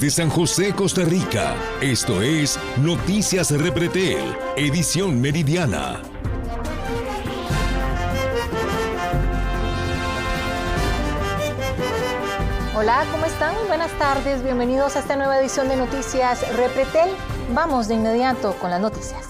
desde San José, Costa Rica. Esto es Noticias Repretel, edición meridiana. Hola, ¿cómo están? Buenas tardes, bienvenidos a esta nueva edición de Noticias Repretel. Vamos de inmediato con las noticias.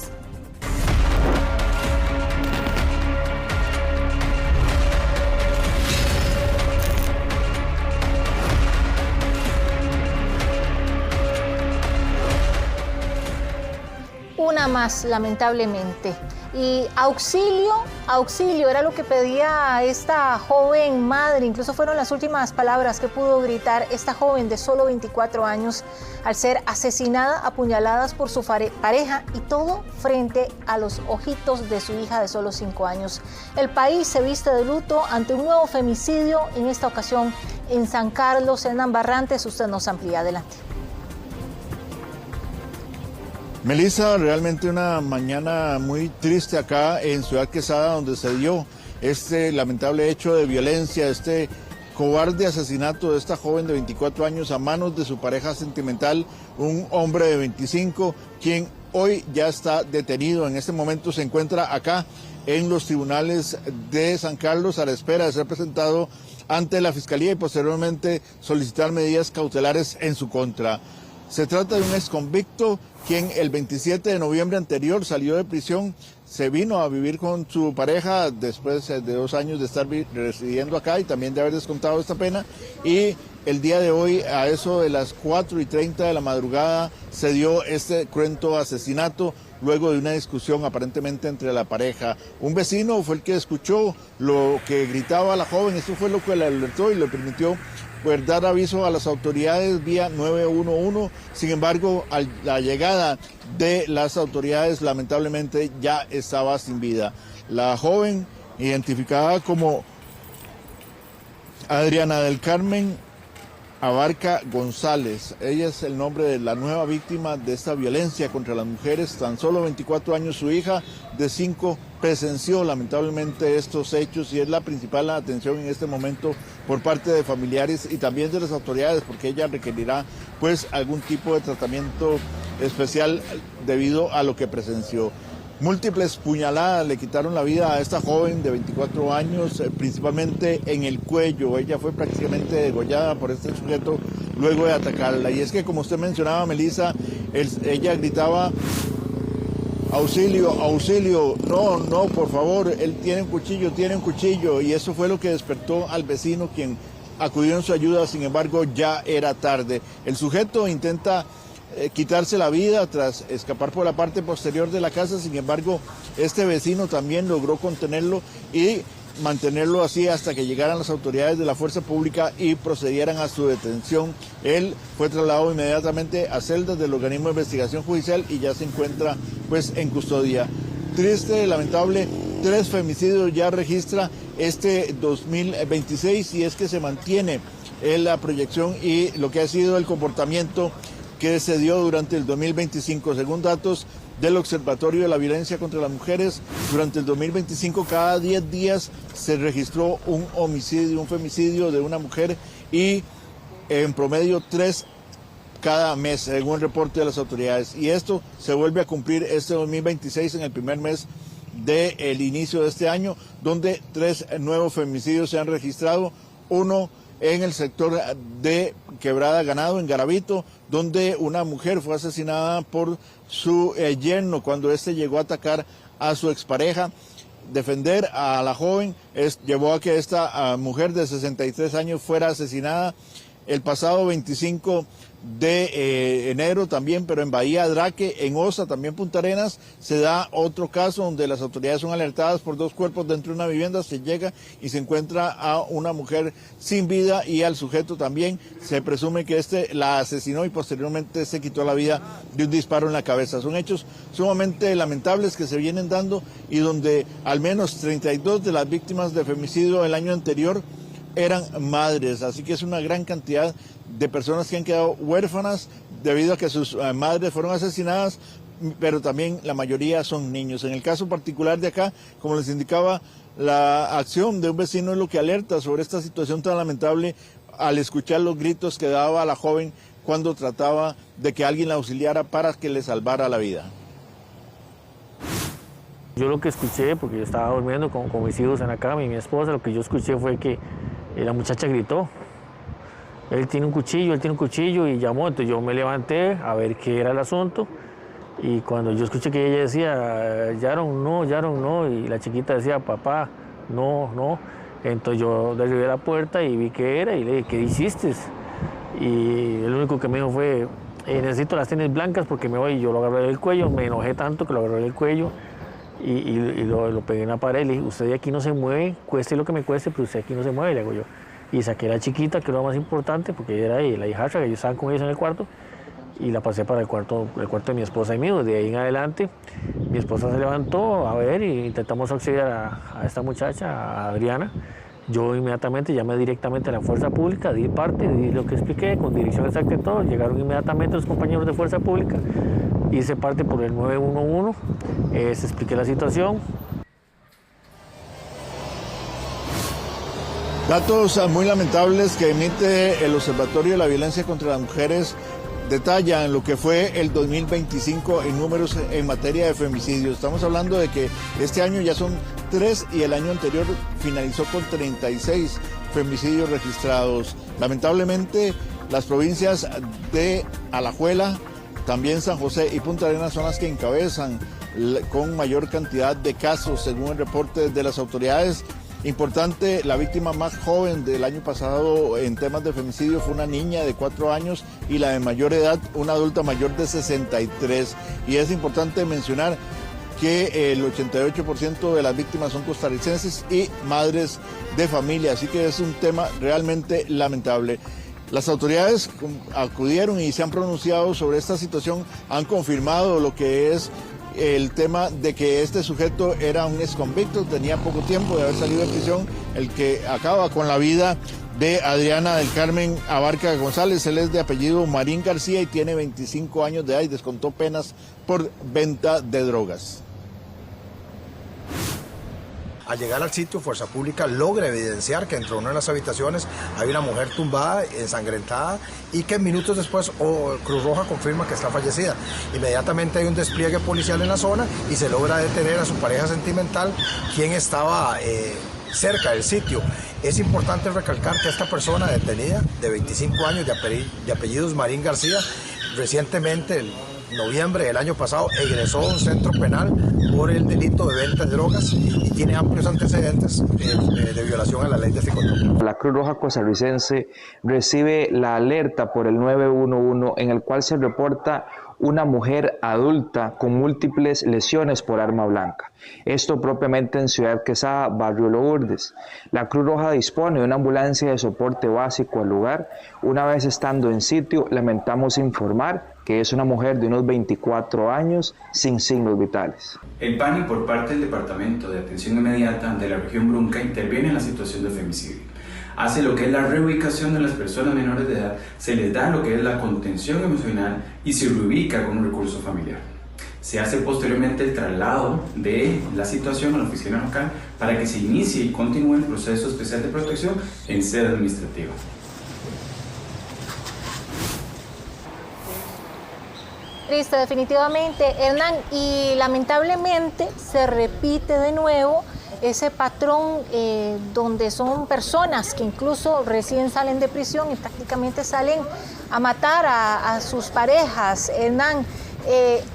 Una más, lamentablemente. Y auxilio era lo que pedía esta joven madre. Incluso fueron las últimas palabras que pudo gritar esta joven de solo 24 años al ser asesinada a puñaladas por su pareja, y todo frente a los ojitos de su hija de solo 5 años. El país se viste de luto ante un nuevo femicidio, en esta ocasión en San Carlos, en Barrantes. Usted nos amplía. Adelante. Melissa, realmente una mañana muy triste acá en Ciudad Quesada, donde se dio este lamentable hecho de violencia, este cobarde asesinato de esta joven de 24 años a manos de su pareja sentimental, un hombre de 25, quien hoy ya está detenido. En este momento se encuentra acá en los tribunales de San Carlos a la espera de ser presentado ante la Fiscalía y posteriormente solicitar medidas cautelares en su contra. Se trata de un exconvicto quien el 27 de noviembre anterior salió de prisión, se vino a vivir con su pareja después de 2 años de estar residiendo acá y también de haber descontado esta pena, y el día de hoy a eso de las 4:30 de la madrugada se dio este cruento asesinato luego de una discusión aparentemente entre la pareja. Un vecino fue el que escuchó lo que gritaba la joven, eso fue lo que le alertó y le permitió dar aviso a las autoridades vía 911. Sin embargo, a la llegada de las autoridades, lamentablemente ya estaba sin vida. La joven, identificada como Adriana del Carmen Abarca González, ella es el nombre de la nueva víctima de esta violencia contra las mujeres. Tan solo 24 años, su hija de 5 presenció lamentablemente estos hechos y es la principal atención en este momento por parte de familiares y también de las autoridades, porque ella requerirá pues algún tipo de tratamiento especial debido a lo que presenció. Múltiples puñaladas le quitaron la vida a esta joven de 24 años, principalmente en el cuello. Ella fue prácticamente degollada por este sujeto luego de atacarla. Y es que, como usted mencionaba, Melissa, ella gritaba: auxilio, auxilio, no, por favor, él tiene un cuchillo, y eso fue lo que despertó al vecino, quien acudió en su ayuda. Sin embargo, ya era tarde. El sujeto intenta quitarse la vida tras escapar por la parte posterior de la casa. Sin embargo, este vecino también logró contenerlo y mantenerlo así hasta que llegaran las autoridades de la fuerza pública y procedieran a su detención. Él fue trasladado inmediatamente a celdas del organismo de investigación judicial y ya se encuentra pues en custodia. Triste, lamentable, 3 femicidios ya registra este 2026, y es que se mantiene en la proyección y lo que ha sido el comportamiento que se dio durante el 2025. Según datos del Observatorio de la Violencia contra las Mujeres, durante el 2025 cada 10 días se registró un homicidio, un femicidio de una mujer, y en promedio 3 cada mes, según el reporte de las autoridades. Y esto se vuelve a cumplir este 2026 en el primer mes del inicio de este año, donde 3 nuevos femicidios se han registrado. Uno en el sector de Quebrada Ganado, en Garavito, donde una mujer fue asesinada por su yerno cuando éste llegó a atacar a su expareja. Defender a la joven llevó a que esta mujer de 63 años fuera asesinada el pasado 25 de enero también, pero en Bahía Draque, en Osa, también Punta Arenas, se da otro caso donde las autoridades son alertadas por 2 cuerpos dentro de una vivienda. Se llega y se encuentra a una mujer sin vida, y al sujeto también se presume que la asesinó y posteriormente se quitó la vida de un disparo en la cabeza. Son hechos sumamente lamentables que se vienen dando, y donde al menos 32 de las víctimas de femicidio el año anterior eran madres, así que es una gran cantidad de personas que han quedado huérfanas debido a que sus madres fueron asesinadas, pero también la mayoría son niños. En el caso particular de acá, como les indicaba, la acción de un vecino es lo que alerta sobre esta situación tan lamentable al escuchar los gritos que daba la joven cuando trataba de que alguien la auxiliara para que le salvara la vida. Yo lo que escuché, porque yo estaba durmiendo con mis hijos en la cama y mi esposa, lo que yo escuché fue que la muchacha gritó: él tiene un cuchillo, y llamó. Entonces yo me levanté a ver qué era el asunto, y cuando yo escuché que ella decía Yaron no, y la chiquita decía papá, no, entonces yo derribé la puerta y vi qué era y le dije: ¿qué hiciste? Y el único que me dijo fue: necesito las tenis blancas porque me voy. Y yo lo agarré del cuello, me enojé tanto que lo agarré del cuello y lo pegué en la pared y le dije: usted de aquí no se mueve, cueste lo que me cueste, pero usted aquí no se mueve, le hago yo. Y saqué a la chiquita, que era lo más importante, porque ella era la hijastra, que yo estaba con ellos en el cuarto, y la pasé para el cuarto de mi esposa y mío. De ahí en adelante, mi esposa se levantó a ver y intentamos auxiliar a esta muchacha, a Adriana. Yo inmediatamente llamé directamente a la Fuerza Pública, di parte, di lo que expliqué, con dirección exacta y todo. Llegaron inmediatamente los compañeros de Fuerza Pública, hice parte por el 911, les expliqué la situación. Datos muy lamentables que emite el Observatorio de la Violencia contra las Mujeres detallan lo que fue el 2025 en números en materia de femicidios. Estamos hablando de que este año ya son 3 y el año anterior finalizó con 36 femicidios registrados. Lamentablemente, las provincias de Alajuela, también San José y Punta Arenas son las que encabezan con mayor cantidad de casos, según el reporte de las autoridades. Importante, la víctima más joven del año pasado en temas de femicidio fue una niña de 4 años y la de mayor edad, una adulta mayor de 63. Y es importante mencionar que el 88% de las víctimas son costarricenses y madres de familia, así que es un tema realmente lamentable. Las autoridades acudieron y se han pronunciado sobre esta situación, han confirmado lo que es el tema de que este sujeto era un exconvicto, tenía poco tiempo de haber salido de prisión, el que acaba con la vida de Adriana del Carmen Abarca González. Él es de apellido Marín García y tiene 25 años de edad y descontó penas por venta de drogas. Al llegar al sitio, Fuerza Pública logra evidenciar que dentro de una de las habitaciones hay una mujer tumbada, ensangrentada, y que minutos después Cruz Roja confirma que está fallecida. Inmediatamente hay un despliegue policial en la zona y se logra detener a su pareja sentimental, quien estaba cerca del sitio. Es importante recalcar que esta persona detenida, de 25 años, de apellidos Marín García, recientemente, en noviembre del año pasado, egresó a un centro penal por el delito de venta de drogas y tiene amplios antecedentes de violación a la ley de psicotrópicos. La Cruz Roja costarricense recibe la alerta por el 911 en el cual se reporta una mujer adulta con múltiples lesiones por arma blanca. Esto propiamente en Ciudad Quesada, barrio Lourdes. La Cruz Roja dispone de una ambulancia de soporte básico al lugar. Una vez estando en sitio, lamentamos informar que es una mujer de unos 24 años sin signos vitales. El PANI, por parte del Departamento de Atención Inmediata de la región Brunca, interviene en la situación de femicidio. Hace lo que es la reubicación de las personas menores de edad, se les da lo que es la contención emocional y se reubica con un recurso familiar. Se hace posteriormente el traslado de la situación a la oficina local para que se inicie y continúe el proceso especial de protección en sede administrativa. Triste, definitivamente, Hernán, y lamentablemente se repite de nuevo ese patrón donde son personas que incluso recién salen de prisión y prácticamente salen a matar a sus parejas. Hernán,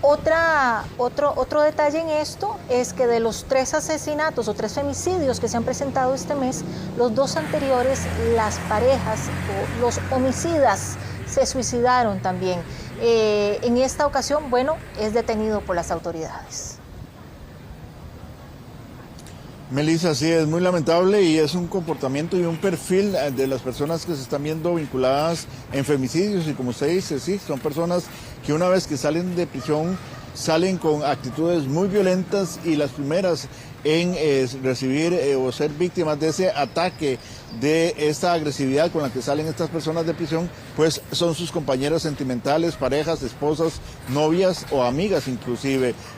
otro detalle en esto es que de los 3 asesinatos o 3 femicidios que se han presentado este mes, los 2 anteriores, las parejas o los homicidas se suicidaron también. En esta ocasión, bueno, es detenido por las autoridades. Melissa, sí, es muy lamentable y es un comportamiento y un perfil de las personas que se están viendo vinculadas en femicidios y como usted dice, sí, son personas que una vez que salen de prisión salen con actitudes muy violentas y las primeras en recibir o ser víctimas de ese ataque, de esta agresividad con la que salen estas personas de prisión, pues son sus compañeras sentimentales, parejas, esposas, novias o amigas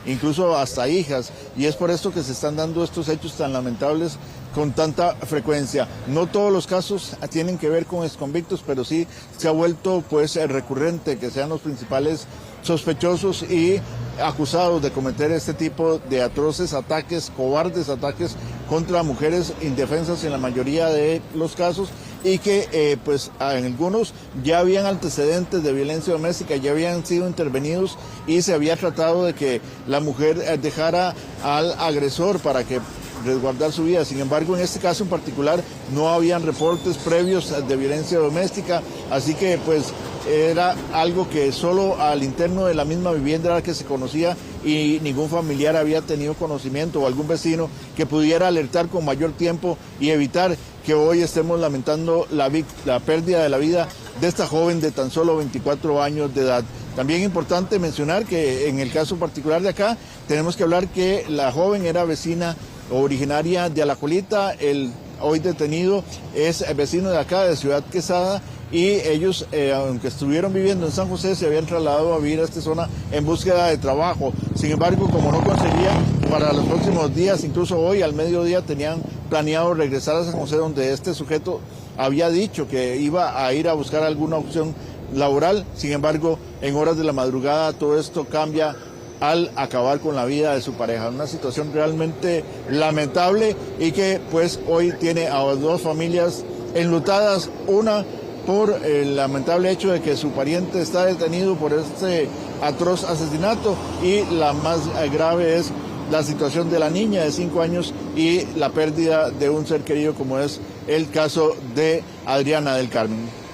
incluso hasta hijas. Y es por esto que se están dando estos hechos tan lamentables con tanta frecuencia. No todos los casos tienen que ver con exconvictos, pero sí se ha vuelto pues recurrente que sean los principales sospechosos y acusados de cometer este tipo de atroces ataques, cobardes ataques contra mujeres indefensas en la mayoría de los casos, y que pues en algunos ya habían antecedentes de violencia doméstica, ya habían sido intervenidos y se había tratado de que la mujer dejara al agresor para que resguardar su vida. Sin embargo, en este caso en particular no habían reportes previos de violencia doméstica, así que pues era algo que solo al interno de la misma vivienda era que se conocía y ningún familiar había tenido conocimiento o algún vecino que pudiera alertar con mayor tiempo y evitar que hoy estemos lamentando la pérdida de la vida de esta joven de tan solo 24 años de edad. También es importante mencionar que en el caso particular de acá tenemos que hablar que la joven era vecina originaria de Alajuelita, el hoy detenido es vecino de acá, de Ciudad Quesada, y ellos, aunque estuvieron viviendo en San José, se habían trasladado a vivir a esta zona en búsqueda de trabajo. Sin embargo, como no conseguían, para los próximos días, incluso hoy al mediodía, tenían planeado regresar a San José, donde este sujeto había dicho que iba a ir a buscar alguna opción laboral. Sin embargo, en horas de la madrugada todo esto cambia al acabar con la vida de su pareja. Una situación realmente lamentable y que pues hoy tiene a dos familias enlutadas, una por el lamentable hecho de que su pariente está detenido por este atroz asesinato, y la más grave es la situación de la niña de 5 años y la pérdida de un ser querido, como es el caso de Adriana del Carmen.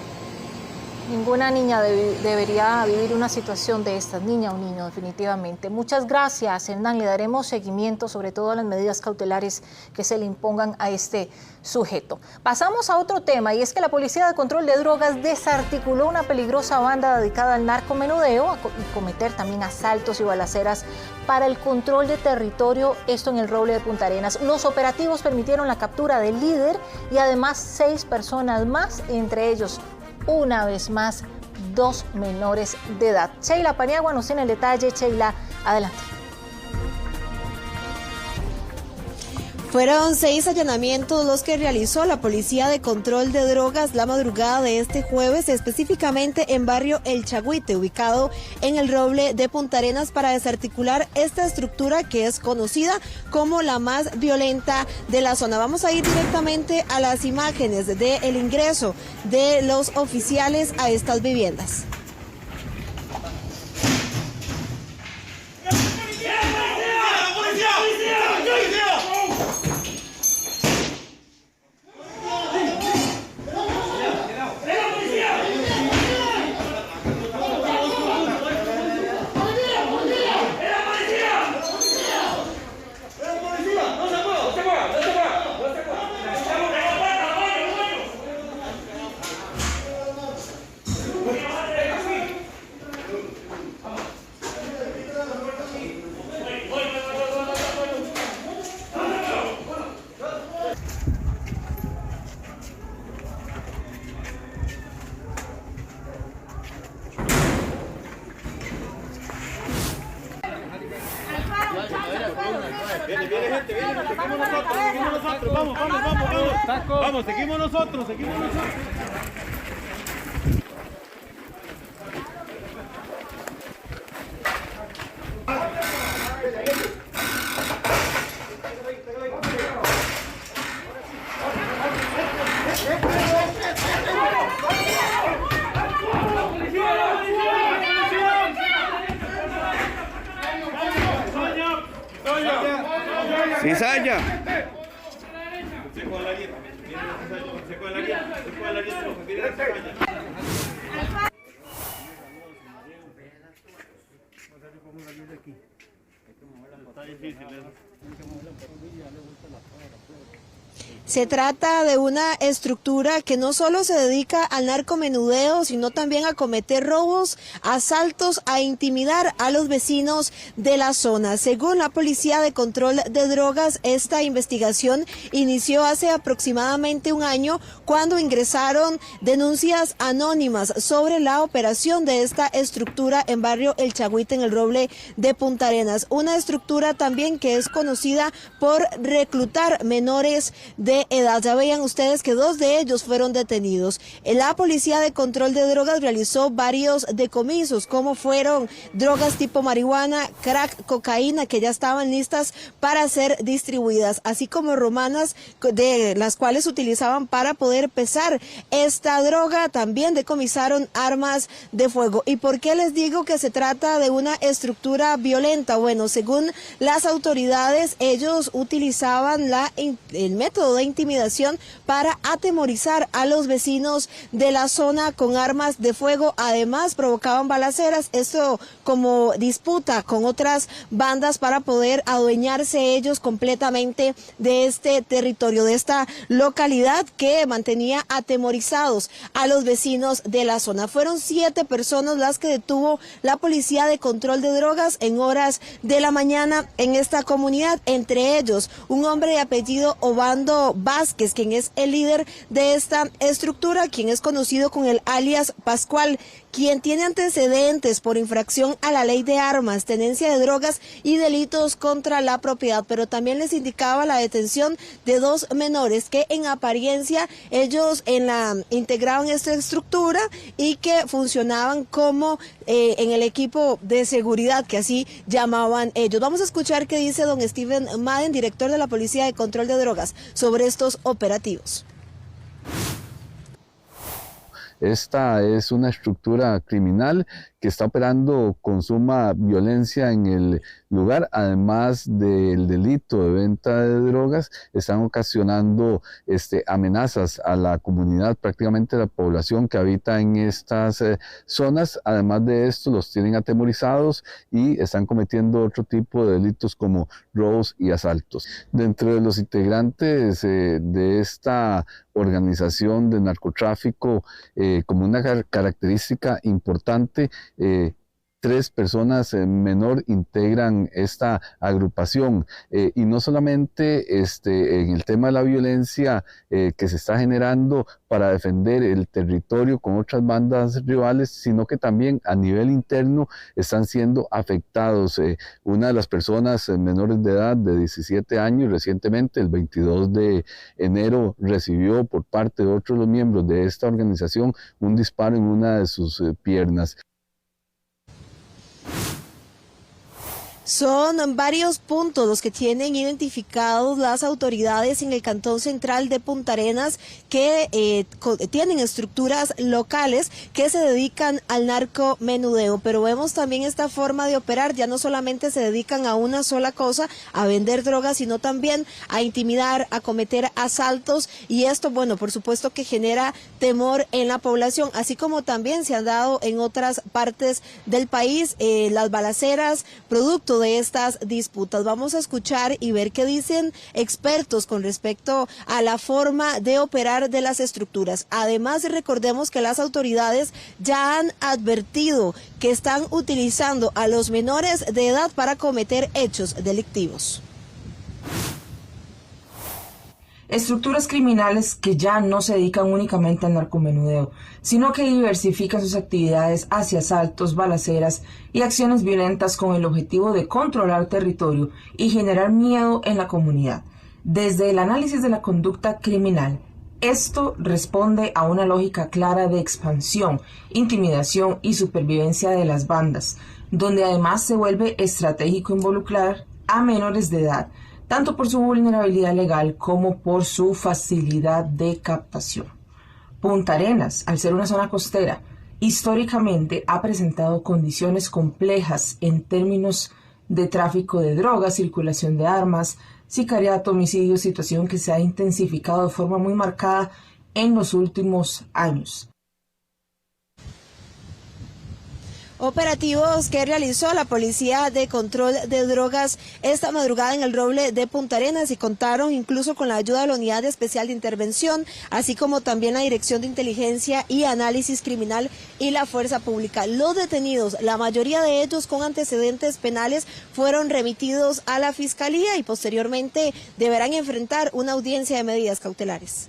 Ninguna niña debería vivir una situación de estas, niña o niño, definitivamente. Muchas gracias, Hernán. Le daremos seguimiento, sobre todo a las medidas cautelares que se le impongan a este sujeto. Pasamos a otro tema, y es que la Policía de Control de Drogas desarticuló una peligrosa banda dedicada al narcomenudeo y cometer también asaltos y balaceras para el control de territorio, esto en el Roble de Punta Arenas. Los operativos permitieron la captura del líder y además 6 personas más, entre ellos, una vez más, 2 menores de edad. Sheila Paniagua nos tiene el detalle. Sheila, adelante. Fueron 6 allanamientos los que realizó la Policía de Control de Drogas la madrugada de este jueves, específicamente en barrio El Chagüite, ubicado en el Roble de Punta Arenas, para desarticular esta estructura que es conocida como la más violenta de la zona. Vamos a ir directamente a las imágenes del ingreso de los oficiales a estas viviendas. Vamos, seguimos nosotros. ¡Cizalla! Se trata de una estructura que no solo se dedica al narcomenudeo, sino también a cometer robos, asaltos, a intimidar a los vecinos de la zona. Según la Policía de Control de Drogas, esta investigación inició hace aproximadamente un año cuando ingresaron denuncias anónimas sobre la operación de esta estructura en barrio El Chagüite, en el Roble de Punta Arenas. Una estructura también que es conocida por reclutar menores de edad. Ya veían ustedes que 2 de ellos fueron detenidos. La Policía de Control de Drogas realizó varios decomisos, como fueron drogas tipo marihuana, crack, cocaína, que ya estaban listas para ser distribuidas, así como romanas, de las cuales utilizaban para poder pesar esta droga. También decomisaron armas de fuego. ¿Y por qué les digo que se trata de una estructura violenta? Bueno, según las autoridades, ellos utilizaban el método de intimidación para atemorizar a los vecinos de la zona con armas de fuego. Además, provocaban balaceras, esto como disputa con otras bandas para poder adueñarse ellos completamente de este territorio, de esta localidad que mantenía atemorizados a los vecinos de la zona. Fueron 7 personas las que detuvo la Policía de Control de Drogas en horas de la mañana en esta comunidad, entre ellos un hombre de apellido Obando Vázquez, quien es el líder de esta estructura, quien es conocido con el alias Pascual, quien tiene antecedentes por infracción a la ley de armas, tenencia de drogas y delitos contra la propiedad. Pero también les indicaba la detención de 2 menores que en apariencia ellos integraban esta estructura y que funcionaban como en el equipo de seguridad, que así llamaban ellos. Vamos a escuchar qué dice don Steven Madden, director de la Policía de Control de Drogas, sobre estos operativos. Esta es una estructura criminal que está operando con suma violencia en el lugar. Además del delito de venta de drogas, están ocasionando amenazas a la comunidad, prácticamente la población que habita en estas zonas. Además de esto, los tienen atemorizados y están cometiendo otro tipo de delitos como robos y asaltos. Dentro de los integrantes de esta organización de narcotráfico, como una característica importante, 3 personas menor integran esta agrupación, y no solamente en el tema de la violencia que se está generando para defender el territorio con otras bandas rivales, sino que también a nivel interno están siendo afectados. Una de las personas menores de edad de 17 años recientemente, el 22 de enero, recibió por parte de otros de los miembros de esta organización un disparo en una de sus piernas. Son varios puntos los que tienen identificados las autoridades en el Cantón Central de Punta Arenas que tienen estructuras locales que se dedican al narcomenudeo, pero vemos también esta forma de operar. Ya no solamente se dedican a una sola cosa, a vender drogas, sino también a intimidar, a cometer asaltos, y esto, bueno, por supuesto que genera temor en la población, así como también se han dado en otras partes del país las balaceras producto de estas disputas. Vamos a escuchar y ver qué dicen expertos con respecto a la forma de operar de las estructuras. Además, recordemos que las autoridades ya han advertido que están utilizando a los menores de edad para cometer hechos delictivos. Estructuras criminales que ya no se dedican únicamente al narcomenudeo, sino que diversifican sus actividades hacia asaltos, balaceras y acciones violentas con el objetivo de controlar territorio y generar miedo en la comunidad. Desde el análisis de la conducta criminal, esto responde a una lógica clara de expansión, intimidación y supervivencia de las bandas, donde además se vuelve estratégico involucrar a menores de edad, tanto por su vulnerabilidad legal como por su facilidad de captación. Punta Arenas, al ser una zona costera, históricamente ha presentado condiciones complejas en términos de tráfico de drogas, circulación de armas, sicariato, homicidio, situación que se ha intensificado de forma muy marcada en los últimos años. Operativos que realizó la Policía de Control de Drogas esta madrugada en el Roble de Punta Arenas y contaron incluso con la ayuda de la Unidad Especial de Intervención, así como también la Dirección de Inteligencia y Análisis Criminal y la Fuerza Pública. Los detenidos, la mayoría de ellos con antecedentes penales, fueron remitidos a la Fiscalía y posteriormente deberán enfrentar una audiencia de medidas cautelares.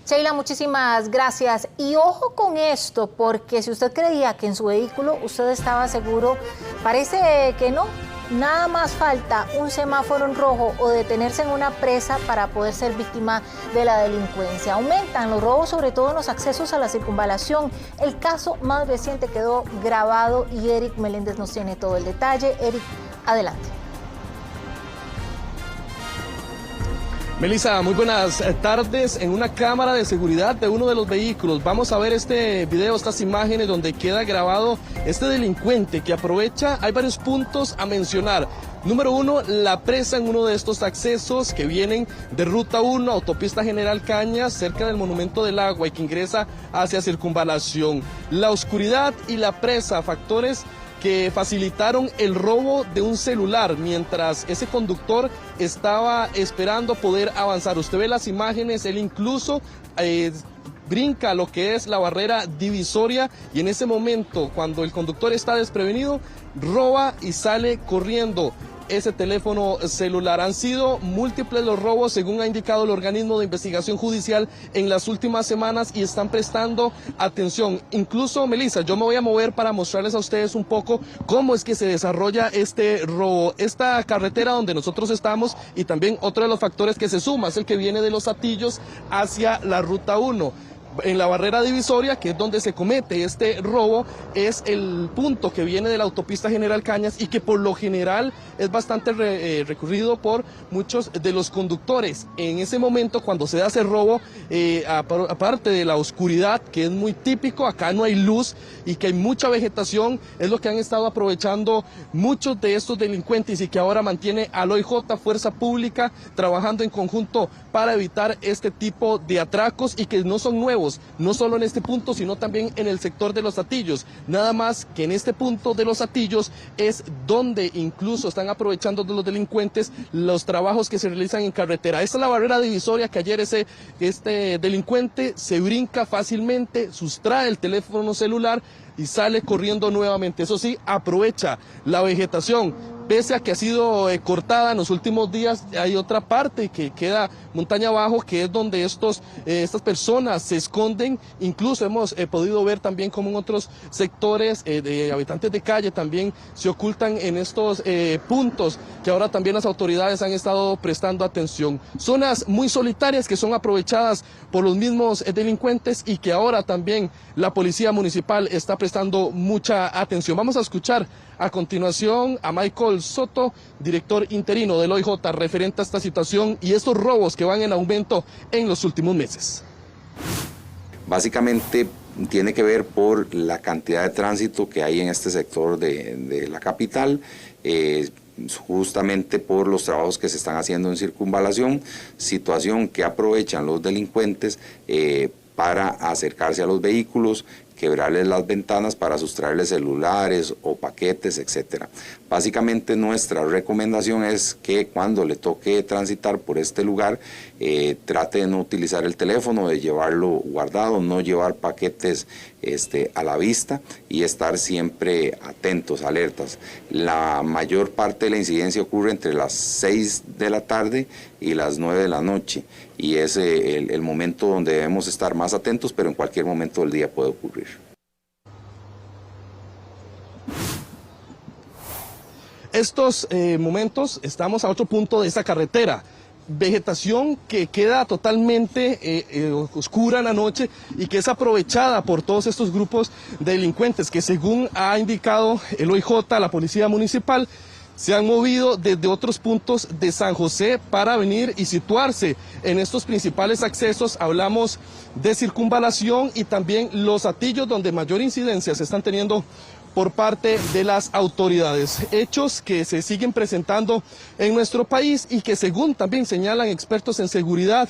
Sheila, muchísimas gracias. Y ojo con esto, porque si usted creía que en su vehículo usted estaba seguro, parece que no. Nada más falta un semáforo en rojo o detenerse en una presa para poder ser víctima de la delincuencia. Aumentan los robos, sobre todo en los accesos a la circunvalación. El caso más reciente quedó grabado y Eric Meléndez nos tiene todo el detalle. Eric, adelante. Melissa, muy buenas tardes. En una cámara de seguridad de uno de los vehículos vamos a ver este video, estas imágenes donde queda grabado este delincuente que aprovecha. Hay varios puntos a mencionar. Número 1, la presa en uno de estos accesos que vienen de Ruta 1, Autopista General Cañas, cerca del Monumento del Agua y que ingresa hacia Circunvalación. La oscuridad y la presa, factores que facilitaron el robo de un celular mientras ese conductor estaba esperando poder avanzar. Usted ve las imágenes, él incluso brinca lo que es la barrera divisoria y en ese momento, cuando el conductor está desprevenido, roba y sale corriendo ese teléfono celular. Han sido múltiples los robos, según ha indicado el organismo de investigación judicial en las últimas semanas, y están prestando atención. Incluso, Melissa, yo me voy a mover para mostrarles a ustedes un poco cómo es que se desarrolla este robo. Esta carretera donde nosotros estamos, y también otro de los factores que se suma, es el que viene de Los Hatillos hacia la Ruta 1. En la barrera divisoria, que es donde se comete este robo, es el punto que viene de la Autopista General Cañas y que por lo general es bastante recurrido por muchos de los conductores. En ese momento, cuando se da ese robo, aparte de la oscuridad, que es muy típico, acá no hay luz y que hay mucha vegetación, es lo que han estado aprovechando muchos de estos delincuentes y que ahora mantiene al OIJ, Fuerza Pública, trabajando en conjunto para evitar este tipo de atracos y que no son nuevos. No solo en este punto, sino también en el sector de Los Hatillos. Nada más que en este punto de Los Hatillos es donde incluso están aprovechando de los delincuentes los trabajos que se realizan en carretera. Esta es la barrera divisoria que ayer este delincuente se brinca fácilmente, sustrae el teléfono celular y sale corriendo nuevamente. Eso sí, aprovecha la vegetación. Pese a que ha sido cortada en los últimos días, hay otra parte que queda montaña abajo, que es donde estas personas se esconden. Incluso hemos podido ver también como en otros sectores de habitantes de calle también se ocultan en estos puntos que ahora también las autoridades han estado prestando atención. Zonas muy solitarias que son aprovechadas por los mismos delincuentes y que ahora también la Policía Municipal está prestando mucha atención. Vamos a escuchar a continuación a Michael Soto, director interino del OIJ, referente a esta situación y estos robos que van en aumento en los últimos meses. Básicamente tiene que ver por la cantidad de tránsito que hay en este sector de la capital, justamente por los trabajos que se están haciendo en circunvalación, situación que aprovechan los delincuentes para acercarse a los vehículos, quebrarles las ventanas para sustraerles celulares o paquetes, etcétera. Básicamente nuestra recomendación es que cuando le toque transitar por este lugar, trate de no utilizar el teléfono, de llevarlo guardado, no llevar paquetes a la vista y estar siempre atentos, alertas. La mayor parte de la incidencia ocurre entre las 6 de la tarde y las 9 de la noche y es el momento donde debemos estar más atentos, pero en cualquier momento del día puede ocurrir. Estos momentos estamos a otro punto de esta carretera. Vegetación que queda totalmente oscura en la noche y que es aprovechada por todos estos grupos de delincuentes que, según ha indicado el OIJ, la Policía Municipal, se han movido desde otros puntos de San José para venir y situarse en estos principales accesos. Hablamos de circunvalación y también Los Hatillos, donde mayor incidencia se están teniendo por parte de las autoridades. Hechos que se siguen presentando en nuestro país y que, según también señalan expertos en seguridad,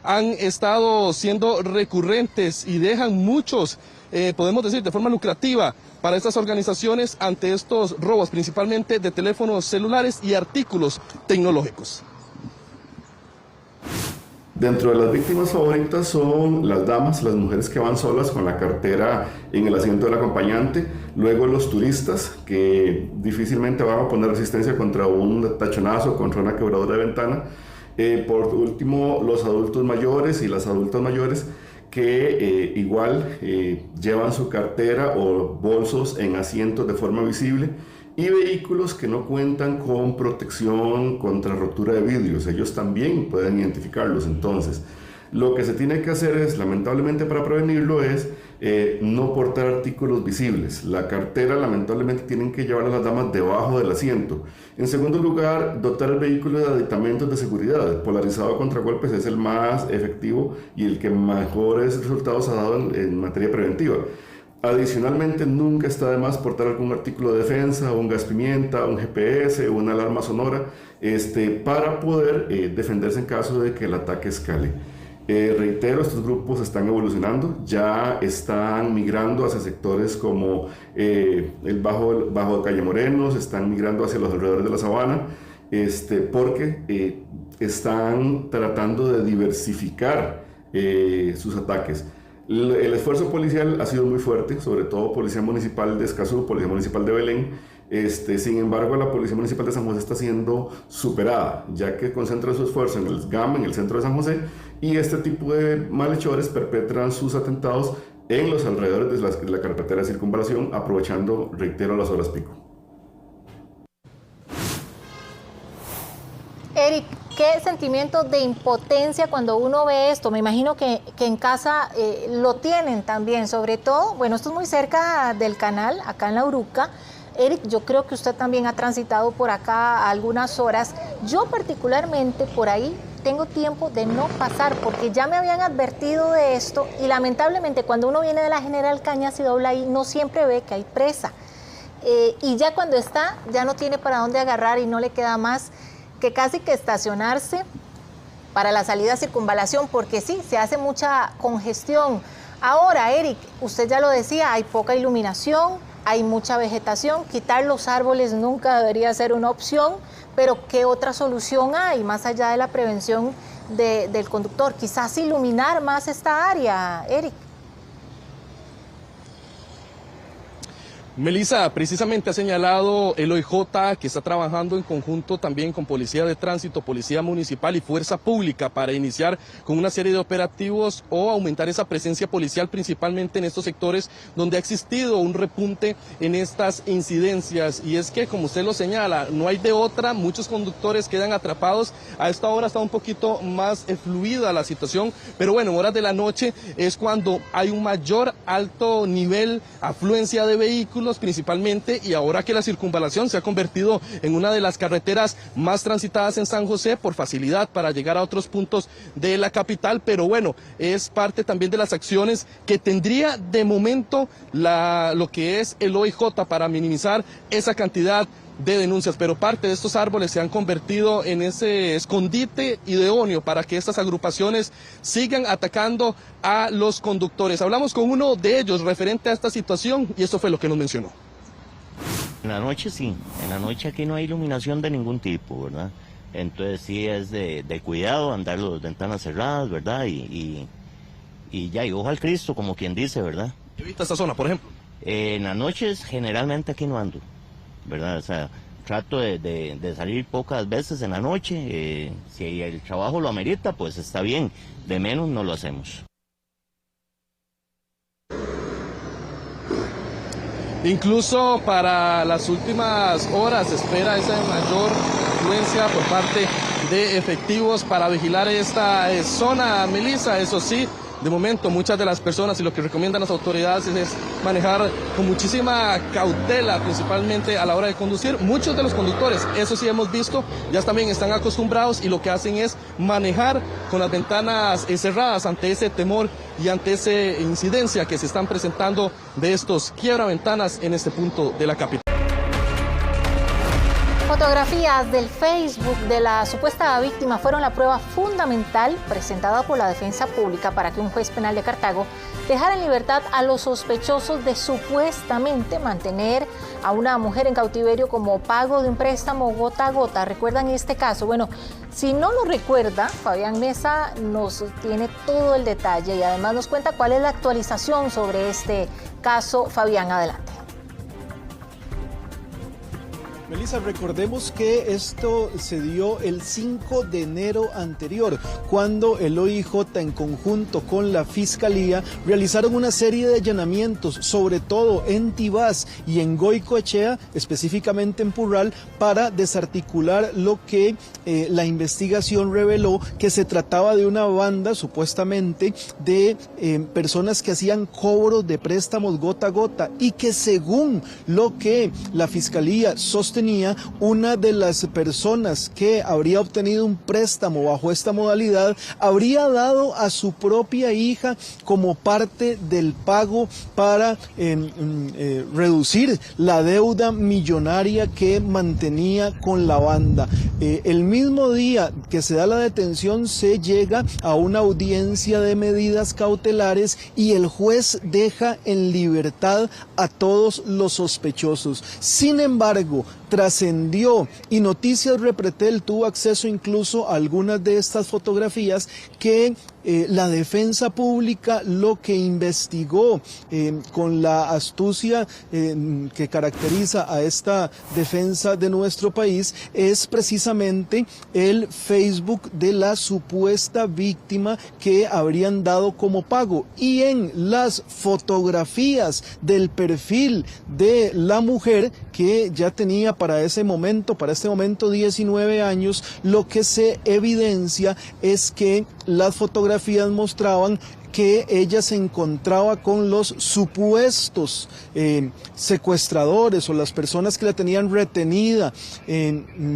han estado siendo recurrentes y dejan muchos, podemos decir, de forma lucrativa para estas organizaciones ante estos robos, principalmente de teléfonos celulares y artículos tecnológicos. Dentro de las víctimas favoritas son las damas, las mujeres que van solas con la cartera en el asiento del acompañante, luego los turistas que difícilmente van a poner resistencia contra un tachonazo, contra una quebradura de ventana. Por último, los adultos mayores y las adultas mayores que igual llevan su cartera o bolsos en asientos de forma visible, y vehículos que no cuentan con protección contra rotura de vidrios. Ellos también pueden identificarlos. Entonces, lo que se tiene que hacer es, lamentablemente para prevenirlo, es no portar artículos visibles. La cartera, lamentablemente, tienen que llevar a las damas debajo del asiento. En segundo lugar, dotar el vehículo de aditamentos de seguridad. El polarizado contra golpes es el más efectivo y el que mejores resultados ha dado en materia preventiva. Adicionalmente, nunca está de más portar algún artículo de defensa, un gas pimienta, un GPS, una alarma sonora, para poder defenderse en caso de que el ataque escale. Reitero, estos grupos están evolucionando, ya están migrando hacia sectores como el bajo de Calle Morenos, están migrando hacia los alrededores de la Sabana, porque están tratando de diversificar sus ataques. El esfuerzo policial ha sido muy fuerte, sobre todo Policía Municipal de Escazú, Policía Municipal de Belén. Sin embargo, la Policía Municipal de San José está siendo superada, ya que concentra su esfuerzo en el GAM, en el centro de San José, y este tipo de malhechores perpetran sus atentados en los alrededores de la carretera de circunvalación, aprovechando, reitero, las horas pico. Eric, ¿qué sentimiento de impotencia cuando uno ve esto? Me imagino que en casa lo tienen también, sobre todo, bueno, esto es muy cerca del canal, acá en La Uruca. Eric, yo creo que usted también ha transitado por acá algunas horas. Yo particularmente por ahí tengo tiempo de no pasar porque ya me habían advertido de esto y lamentablemente cuando uno viene de la General Cañas y dobla ahí no siempre ve que hay presa. Y ya cuando está, ya no tiene para dónde agarrar y no le queda más que casi que estacionarse para la salida a circunvalación, porque sí, se hace mucha congestión. Ahora, Eric, usted ya lo decía, hay poca iluminación, hay mucha vegetación, quitar los árboles nunca debería ser una opción, pero ¿qué otra solución hay más allá de la prevención del conductor? Quizás iluminar más esta área, Eric. Melissa, precisamente ha señalado el OIJ que está trabajando en conjunto también con Policía de Tránsito, Policía Municipal y Fuerza Pública para iniciar con una serie de operativos o aumentar esa presencia policial principalmente en estos sectores donde ha existido un repunte en estas incidencias. Y es que, como usted lo señala, no hay de otra, muchos conductores quedan atrapados. A esta hora está un poquito más fluida la situación, pero bueno, en horas de la noche es cuando hay un mayor alto nivel, afluencia de vehículos principalmente, y ahora que la circunvalación se ha convertido en una de las carreteras más transitadas en San José por facilidad para llegar a otros puntos de la capital, pero bueno, es parte también de las acciones que tendría de momento lo que es el OIJ para minimizar esa cantidad de denuncias, pero parte de estos árboles se han convertido en ese escondite idóneo para que estas agrupaciones sigan atacando a los conductores. Hablamos con uno de ellos referente a esta situación y esto fue lo que nos mencionó. En la noche sí, en la noche aquí no hay iluminación de ningún tipo, ¿verdad? Entonces sí es de cuidado, andar las ventanas cerradas, ¿verdad? Y ya, y ojo al Cristo, como quien dice, ¿verdad? ¿Evita esta zona, por ejemplo? En las noches generalmente aquí no ando, ¿verdad? O sea, trato de salir pocas veces en la noche, si el trabajo lo amerita, pues está bien, de menos no lo hacemos. Incluso para las últimas horas se espera esa mayor afluencia por parte de efectivos para vigilar esta zona, Melissa. Eso sí, de momento muchas de las personas, y lo que recomiendan las autoridades es manejar con muchísima cautela, principalmente a la hora de conducir. Muchos de los conductores, eso sí hemos visto, ya también están acostumbrados y lo que hacen es manejar con las ventanas cerradas ante ese temor y ante esa incidencia que se están presentando de estos quiebraventanas en este punto de la capital. Fotografías del Facebook de la supuesta víctima fueron la prueba fundamental presentada por la defensa pública para que un juez penal de Cartago dejara en libertad a los sospechosos de supuestamente mantener a una mujer en cautiverio como pago de un préstamo gota a gota. ¿Recuerdan este caso? Bueno, si no lo recuerda, Fabián Mesa nos tiene todo el detalle y además nos cuenta cuál es la actualización sobre este caso. Fabián, adelante. Melissa, recordemos que esto se dio el 5 de enero anterior, cuando el OIJ en conjunto con la Fiscalía realizaron una serie de allanamientos, sobre todo en Tibás y en Goicoechea, específicamente en Purral, para desarticular lo que la investigación reveló, que se trataba de una banda supuestamente de personas que hacían cobros de préstamos gota a gota y que, según lo que la Fiscalía sostenía, una de las personas que habría obtenido un préstamo bajo esta modalidad habría dado a su propia hija como parte del pago para reducir la deuda millonaria que mantenía con la banda. El mismo día que se da la detención se llega a una audiencia de medidas cautelares y el juez deja en libertad a todos los sospechosos. Sin embargo, trascendió y Noticias Repretel tuvo acceso incluso a algunas de estas fotografías que la defensa pública lo que investigó con la astucia que caracteriza a esta defensa de nuestro país es precisamente el Facebook de la supuesta víctima que habrían dado como pago, y en las fotografías del perfil de la mujer, que ya tenía para este momento 19 años, lo que se evidencia es que las fotografías mostraban que ella se encontraba con los supuestos secuestradores o las personas que la tenían retenida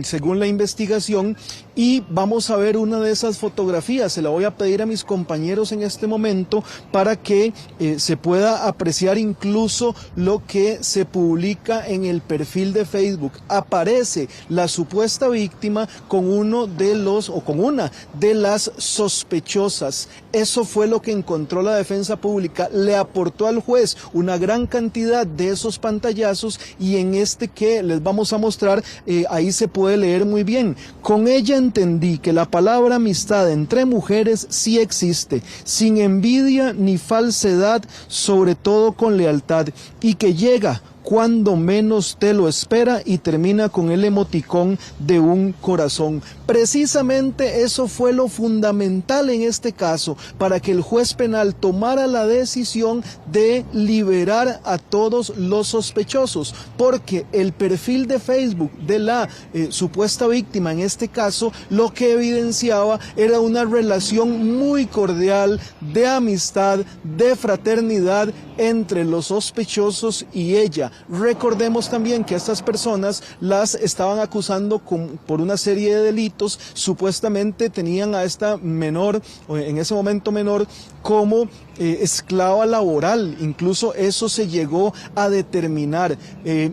según la investigación. Y vamos a ver una de esas fotografías. Se la voy a pedir a mis compañeros en este momento para que se pueda apreciar incluso lo que se publica en el perfil de Facebook. Aparece la supuesta víctima con una de las sospechosas. Eso fue lo que encontró la defensa pública. Le aportó al juez una gran cantidad de esos pantallazos, y en este que les vamos a mostrar, ahí se puede leer muy bien. Con ella entendí que la palabra amistad entre mujeres sí existe, sin envidia ni falsedad, sobre todo con lealtad, y que llega cuando menos te lo espera, y termina con el emoticón de un corazón. Precisamente eso fue lo fundamental en este caso, para que el juez penal tomara la decisión de liberar a todos los sospechosos, porque el perfil de Facebook de la supuesta víctima en este caso lo que evidenciaba era una relación muy cordial de amistad, de fraternidad entre los sospechosos y ella. Recordemos también que estas personas las estaban acusando por una serie de delitos. Supuestamente tenían a esta menor, o en ese momento menor, como esclava laboral. Incluso eso se llegó a determinar.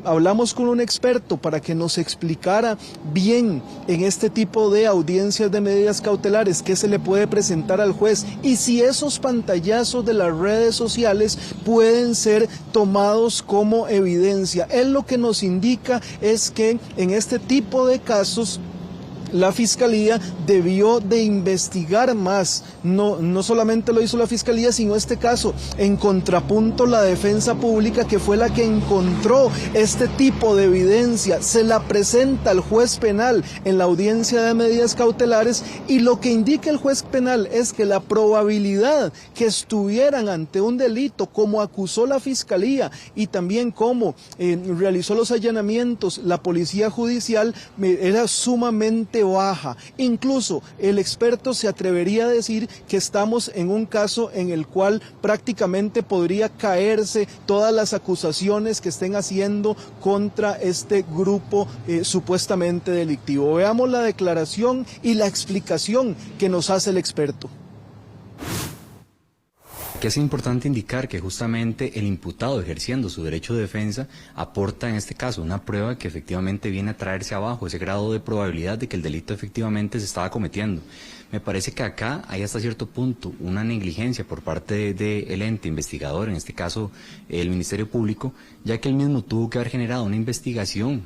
Hablamos con un experto para que nos explicara bien en este tipo de audiencias de medidas cautelares qué se le puede presentar al juez y si esos pantallazos de las redes sociales pueden ser tomados como evidencia. Él lo que nos indica es que en este tipo de casos la Fiscalía debió de investigar más. No solamente lo hizo la Fiscalía, sino este caso, en contrapunto, la defensa pública, que fue la que encontró este tipo de evidencia, se la presenta al juez penal en la audiencia de medidas cautelares, y lo que indica el juez penal es que la probabilidad que estuvieran ante un delito, como acusó la Fiscalía y también como realizó los allanamientos la Policía Judicial, era sumamente parte baja. Incluso el experto se atrevería a decir que estamos en un caso en el cual prácticamente podría caerse todas las acusaciones que estén haciendo contra este grupo supuestamente delictivo. Veamos la declaración y la explicación que nos hace el experto. Que es importante indicar que justamente el imputado ejerciendo su derecho de defensa aporta en este caso una prueba que efectivamente viene a traerse abajo ese grado de probabilidad de que el delito efectivamente se estaba cometiendo. Me parece que acá hay hasta cierto punto una negligencia por parte del ente investigador, en este caso el Ministerio Público, ya que él mismo tuvo que haber generado una investigación,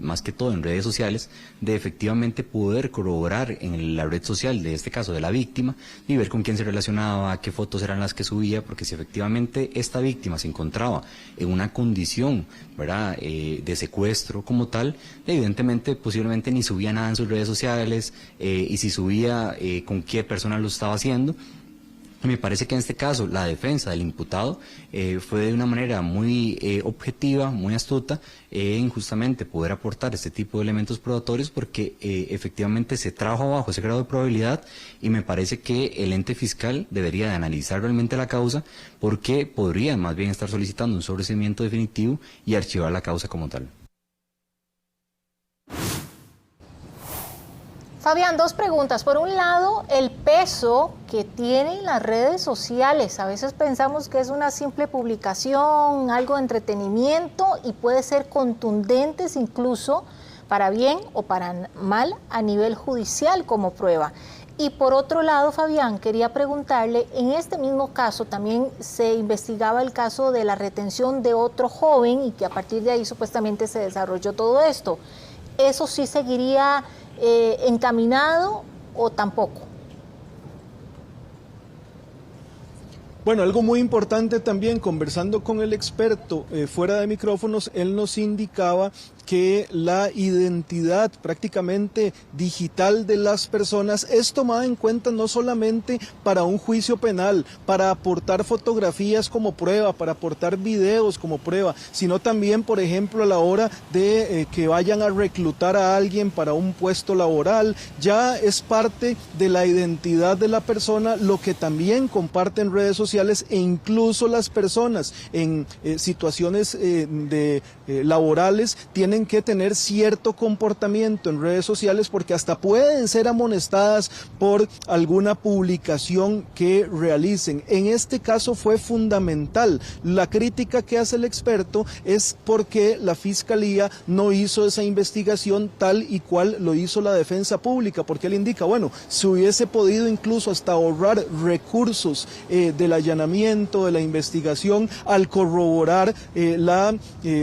más que todo en redes sociales, de efectivamente poder corroborar en la red social, de este caso de la víctima, y ver con quién se relacionaba, qué fotos eran las que subía, porque si efectivamente esta víctima se encontraba en una condición, ¿verdad?, de secuestro como tal, evidentemente posiblemente ni subía nada en sus redes sociales, y si subía, con qué persona lo estaba haciendo. Me parece que en este caso la defensa del imputado fue de una manera muy objetiva, muy astuta, en justamente poder aportar este tipo de elementos probatorios, porque efectivamente se trajo abajo ese grado de probabilidad, y me parece que el ente fiscal debería de analizar realmente la causa, porque podría más bien estar solicitando un sobreseimiento definitivo y archivar la causa como tal. Fabián, dos preguntas. Por un lado, el peso que tienen las redes sociales. A veces pensamos que es una simple publicación, algo de entretenimiento, y puede ser contundentes incluso para bien o para mal a nivel judicial como prueba. Y por otro lado, Fabián, quería preguntarle, en este mismo caso también se investigaba el caso de la retención de otro joven y que a partir de ahí supuestamente se desarrolló todo esto. ¿Eso sí seguiría encaminado o tampoco? Bueno, algo muy importante también, conversando con el experto fuera de micrófonos, él nos indicaba que la identidad prácticamente digital de las personas es tomada en cuenta no solamente para un juicio penal, para aportar fotografías como prueba, para aportar videos como prueba, sino también, por ejemplo, a la hora de que vayan a reclutar a alguien para un puesto laboral. Ya es parte de la identidad de la persona, lo que también comparten redes sociales, e incluso las personas en situaciones laborales tienen que tener cierto comportamiento en redes sociales, porque hasta pueden ser amonestadas por alguna publicación que realicen. En este caso fue fundamental. La crítica que hace el experto es porque la Fiscalía no hizo esa investigación tal y cual lo hizo la defensa pública, porque él indica, bueno, se hubiese podido incluso hasta ahorrar recursos del allanamiento, de la investigación, al corroborar las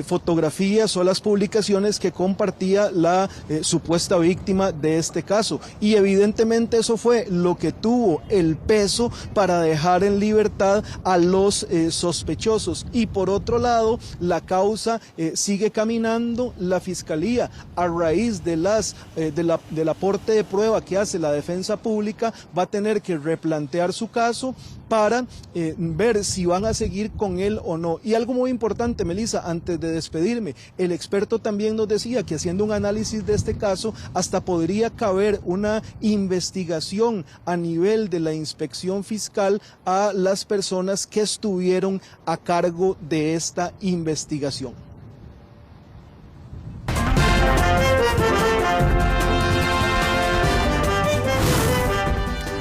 fotografías o las publicaciones que compartía la supuesta víctima de este caso, y evidentemente eso fue lo que tuvo el peso para dejar en libertad a los sospechosos. Y por otro lado, la causa sigue caminando. La Fiscalía, a raíz de del aporte de prueba que hace la defensa pública, va a tener que replantear su caso para ver si van a seguir con él o no. Y algo muy importante, Melissa, antes de despedirme, el experto también nos decía que haciendo un análisis de este caso, hasta podría caber una investigación a nivel de la inspección fiscal a las personas que estuvieron a cargo de esta investigación.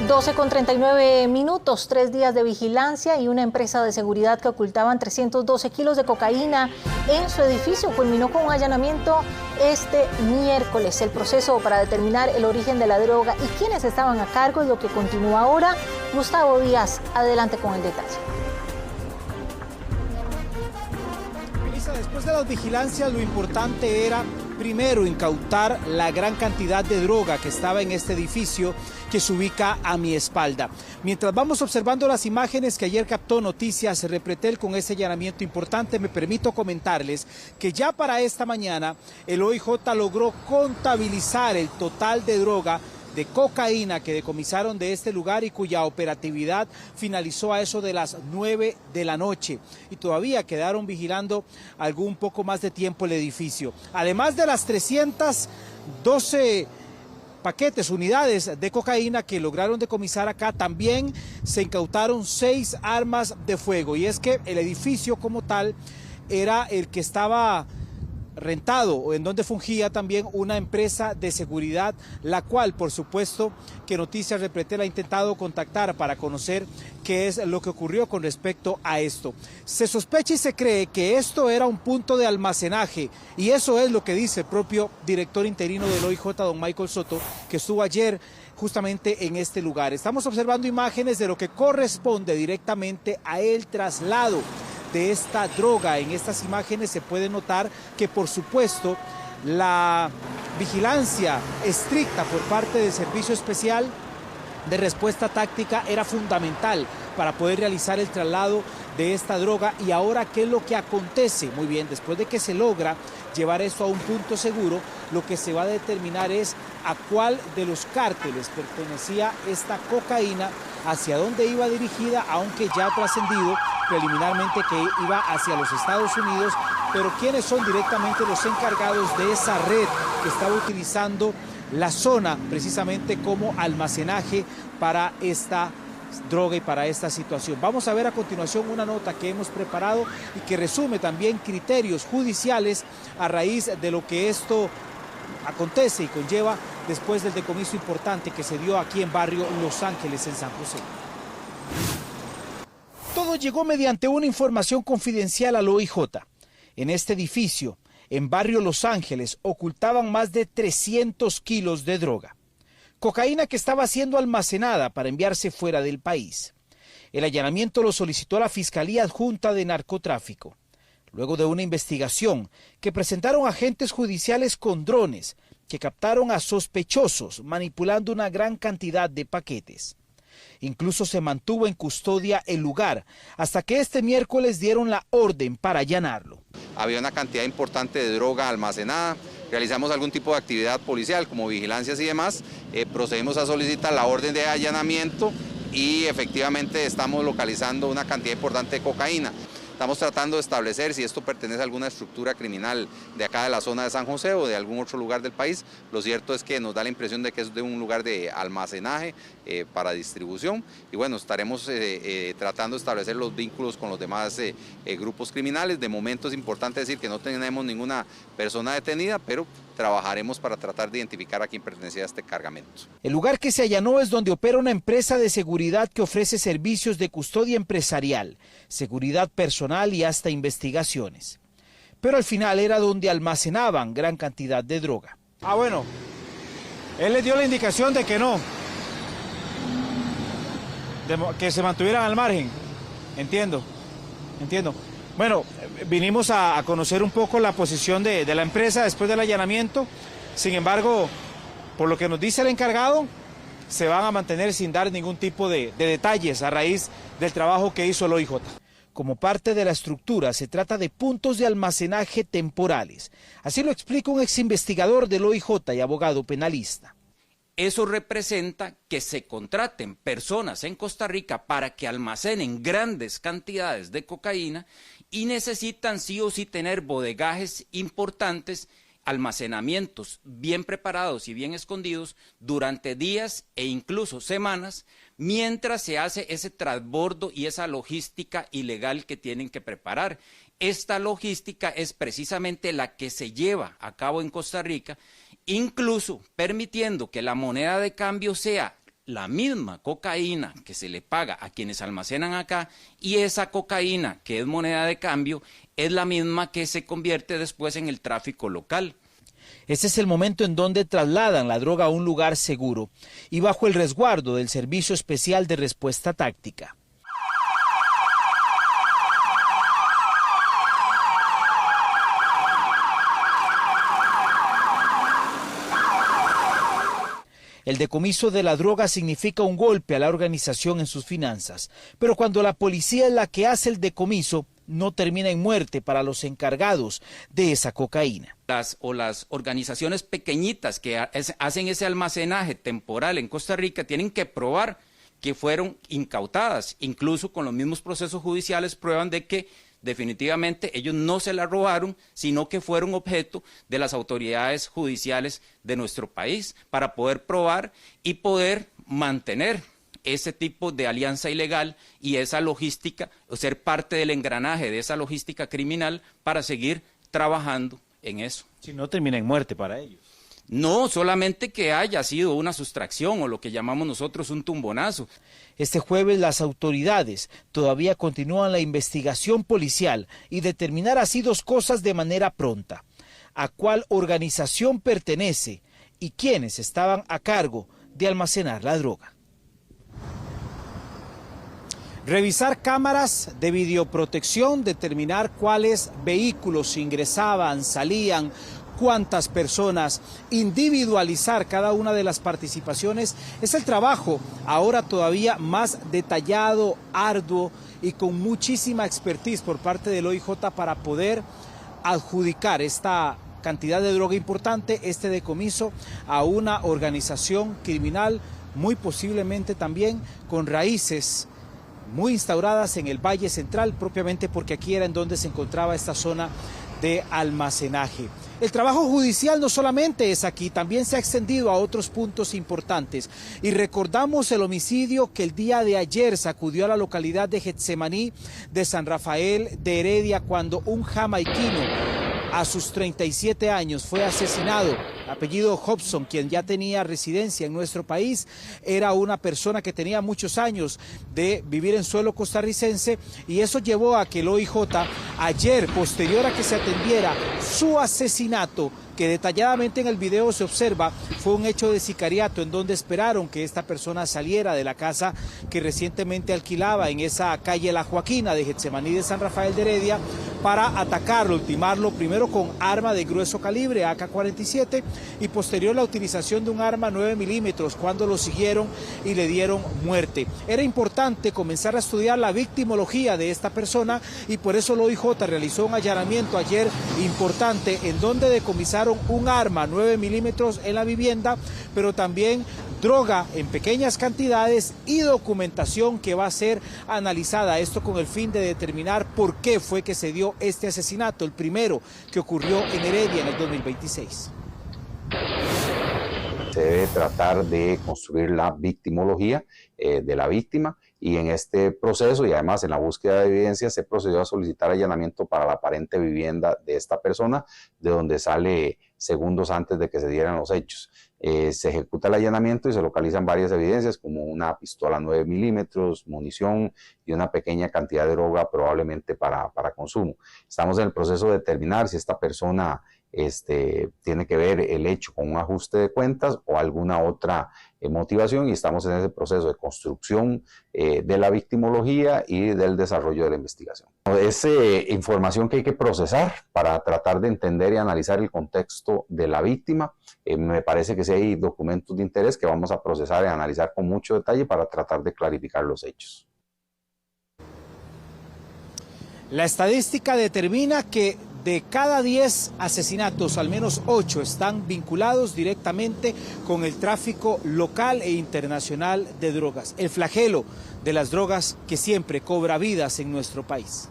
12:39 minutos, 3 días de vigilancia y una empresa de seguridad que ocultaban 312 kilos de cocaína en su edificio culminó con un allanamiento este miércoles. El proceso para determinar el origen de la droga y quiénes estaban a cargo es lo que continúa ahora. Gustavo Díaz, adelante con el detalle. Después de las vigilancias, lo importante era primero incautar la gran cantidad de droga que estaba en este edificio que se ubica a mi espalda. Mientras vamos observando las imágenes que ayer captó Noticias Repretel con ese allanamiento importante, me permito comentarles que ya para esta mañana el OIJ logró contabilizar el total de droga de cocaína que decomisaron de este lugar y cuya operatividad finalizó a eso de las 9 de la noche. Y todavía quedaron vigilando algún poco más de tiempo el edificio. Además de las 312 paquetes, unidades de cocaína que lograron decomisar acá. También se incautaron 6 armas de fuego, y es que el edificio como tal era el que estaba rentado o en donde fungía también una empresa de seguridad, la cual por supuesto que Noticias Repretel ha intentado contactar para conocer qué es lo que ocurrió con respecto a esto. Se sospecha y se cree que esto era un punto de almacenaje, y eso es lo que dice el propio director interino del OIJ, don Michael Soto, que estuvo ayer justamente en este lugar. Estamos observando imágenes de lo que corresponde directamente a el traslado de esta droga. En estas imágenes se puede notar que por supuesto la vigilancia estricta por parte del Servicio Especial de Respuesta Táctica era fundamental para poder realizar el traslado de esta droga. Y ahora, ¿qué es lo que acontece? Muy bien, después de que se logra llevar esto a un punto seguro, lo que se va a determinar es a cuál de los cárteles pertenecía esta cocaína, hacia dónde iba dirigida, aunque ya ha trascendido preliminarmente que iba hacia los Estados Unidos, pero quiénes son directamente los encargados de esa red que estaba utilizando la zona precisamente como almacenaje para esta droga y para esta situación. Vamos a ver a continuación una nota que hemos preparado y que resume también criterios judiciales a raíz de lo que esto acontece y conlleva después del decomiso importante que se dio aquí en barrio Los Ángeles, en San José. Todo llegó mediante una información confidencial al OIJ. En este edificio, en barrio Los Ángeles, ocultaban más de 300 kilos de droga. Cocaína que estaba siendo almacenada para enviarse fuera del país. El allanamiento lo solicitó la Fiscalía Adjunta de Narcotráfico, luego de una investigación que presentaron agentes judiciales con drones que captaron a sospechosos manipulando una gran cantidad de paquetes. Incluso se mantuvo en custodia el lugar hasta que este miércoles dieron la orden para allanarlo. Había una cantidad importante de droga almacenada, realizamos algún tipo de actividad policial como vigilancias y demás, procedimos a solicitar la orden de allanamiento y efectivamente estamos localizando una cantidad importante de cocaína. Estamos tratando de establecer si esto pertenece a alguna estructura criminal de acá de la zona de San José o de algún otro lugar del país. Lo cierto es que nos da la impresión de que es de un lugar de almacenaje para distribución, y bueno, estaremos tratando de establecer los vínculos con los demás grupos criminales. De momento es importante decir que no tenemos ninguna persona detenida, pero trabajaremos para tratar de identificar a quién pertenecía a este cargamento. El lugar que se allanó es donde opera una empresa de seguridad que ofrece servicios de custodia empresarial, seguridad personal y hasta investigaciones. Pero al final era donde almacenaban gran cantidad de droga. Bueno, él les dio la indicación de que no, que se mantuvieran al margen. Entiendo. Bueno, vinimos a conocer un poco la posición de la empresa después del allanamiento. Sin embargo, por lo que nos dice el encargado, se van a mantener sin dar ningún tipo de detalles a raíz del trabajo que hizo el OIJ. Como parte de la estructura, se trata de puntos de almacenaje temporales. Así lo explica un exinvestigador del OIJ y abogado penalista. Eso representa que se contraten personas en Costa Rica para que almacenen grandes cantidades de cocaína y necesitan sí o sí tener bodegajes importantes, almacenamientos bien preparados y bien escondidos durante días e incluso semanas, mientras se hace ese transbordo y esa logística ilegal que tienen que preparar. Esta logística es precisamente la que se lleva a cabo en Costa Rica, incluso permitiendo que la moneda de cambio sea la misma cocaína que se le paga a quienes almacenan acá, y esa cocaína que es moneda de cambio es la misma que se convierte después en el tráfico local. Este es el momento en donde trasladan la droga a un lugar seguro y bajo el resguardo del Servicio Especial de Respuesta Táctica. El decomiso de la droga significa un golpe a la organización en sus finanzas, pero cuando la policía es la que hace el decomiso, no termina en muerte para los encargados de esa cocaína. Las organizaciones pequeñitas que hacen ese almacenaje temporal en Costa Rica tienen que probar que fueron incautadas, incluso con los mismos procesos judiciales prueban de que definitivamente ellos no se la robaron, sino que fueron objeto de las autoridades judiciales de nuestro país para poder probar y poder mantener ese tipo de alianza ilegal y esa logística, o ser parte del engranaje de esa logística criminal para seguir trabajando en eso. Si no termina en muerte para ellos. No, solamente que haya sido una sustracción o lo que llamamos nosotros un tumbonazo. Este jueves las autoridades todavía continúan la investigación policial y determinar así dos cosas de manera pronta: a cuál organización pertenece y quiénes estaban a cargo de almacenar la droga. Revisar cámaras de videoprotección, determinar cuáles vehículos ingresaban, salían, cuántas personas, individualizar cada una de las participaciones, es el trabajo ahora todavía más detallado, arduo y con muchísima expertise por parte del OIJ para poder adjudicar esta cantidad de droga importante, este decomiso, a una organización criminal, muy posiblemente también con raíces muy instauradas en el Valle Central, propiamente porque aquí era en donde se encontraba esta zona de almacenaje. El trabajo judicial no solamente es aquí, también se ha extendido a otros puntos importantes. Y recordamos el homicidio que el día de ayer sacudió a la localidad de Getsemaní de San Rafael de Heredia, cuando un jamaiquino a sus 37 años fue asesinado. Apellido Hobson, quien ya tenía residencia en nuestro país, era una persona que tenía muchos años de vivir en suelo costarricense, y eso llevó a que el OIJ ayer, posterior a que se atendiera su asesinato, que detalladamente en el video se observa, fue un hecho de sicariato en donde esperaron que esta persona saliera de la casa que recientemente alquilaba en esa calle La Joaquina de Getsemaní de San Rafael de Heredia, para atacarlo, ultimarlo primero con arma de grueso calibre AK-47 y posterior la utilización de un arma 9 milímetros cuando lo siguieron y le dieron muerte. Era importante comenzar a estudiar la victimología de esta persona, y por eso el OIJ realizó un allanamiento ayer importante en donde decomisaron un arma 9 milímetros en la vivienda, pero también droga en pequeñas cantidades y documentación que va a ser analizada. Esto con el fin de determinar por qué fue que se dio este asesinato, el primero que ocurrió en Heredia en el 2026. Se debe tratar de construir la victimología de la víctima, y en este proceso y además en la búsqueda de evidencia se procedió a solicitar allanamiento para la aparente vivienda de esta persona, de donde sale segundos antes de que se dieran los hechos. Se ejecuta el allanamiento y se localizan varias evidencias, como una pistola 9 milímetros, munición y una pequeña cantidad de droga, probablemente para consumo. Estamos en el proceso de determinar si esta persona tiene que ver el hecho con un ajuste de cuentas o alguna otra motivación, y estamos en ese proceso de construcción de la victimología y del desarrollo de la investigación. Es información que hay que procesar para tratar de entender y analizar el contexto de la víctima. Me parece que sí hay documentos de interés que vamos a procesar y analizar con mucho detalle para tratar de clarificar los hechos. La estadística determina que de cada 10 asesinatos, al menos 8 están vinculados directamente con el tráfico local e internacional de drogas. El flagelo de las drogas que siempre cobra vidas en nuestro país.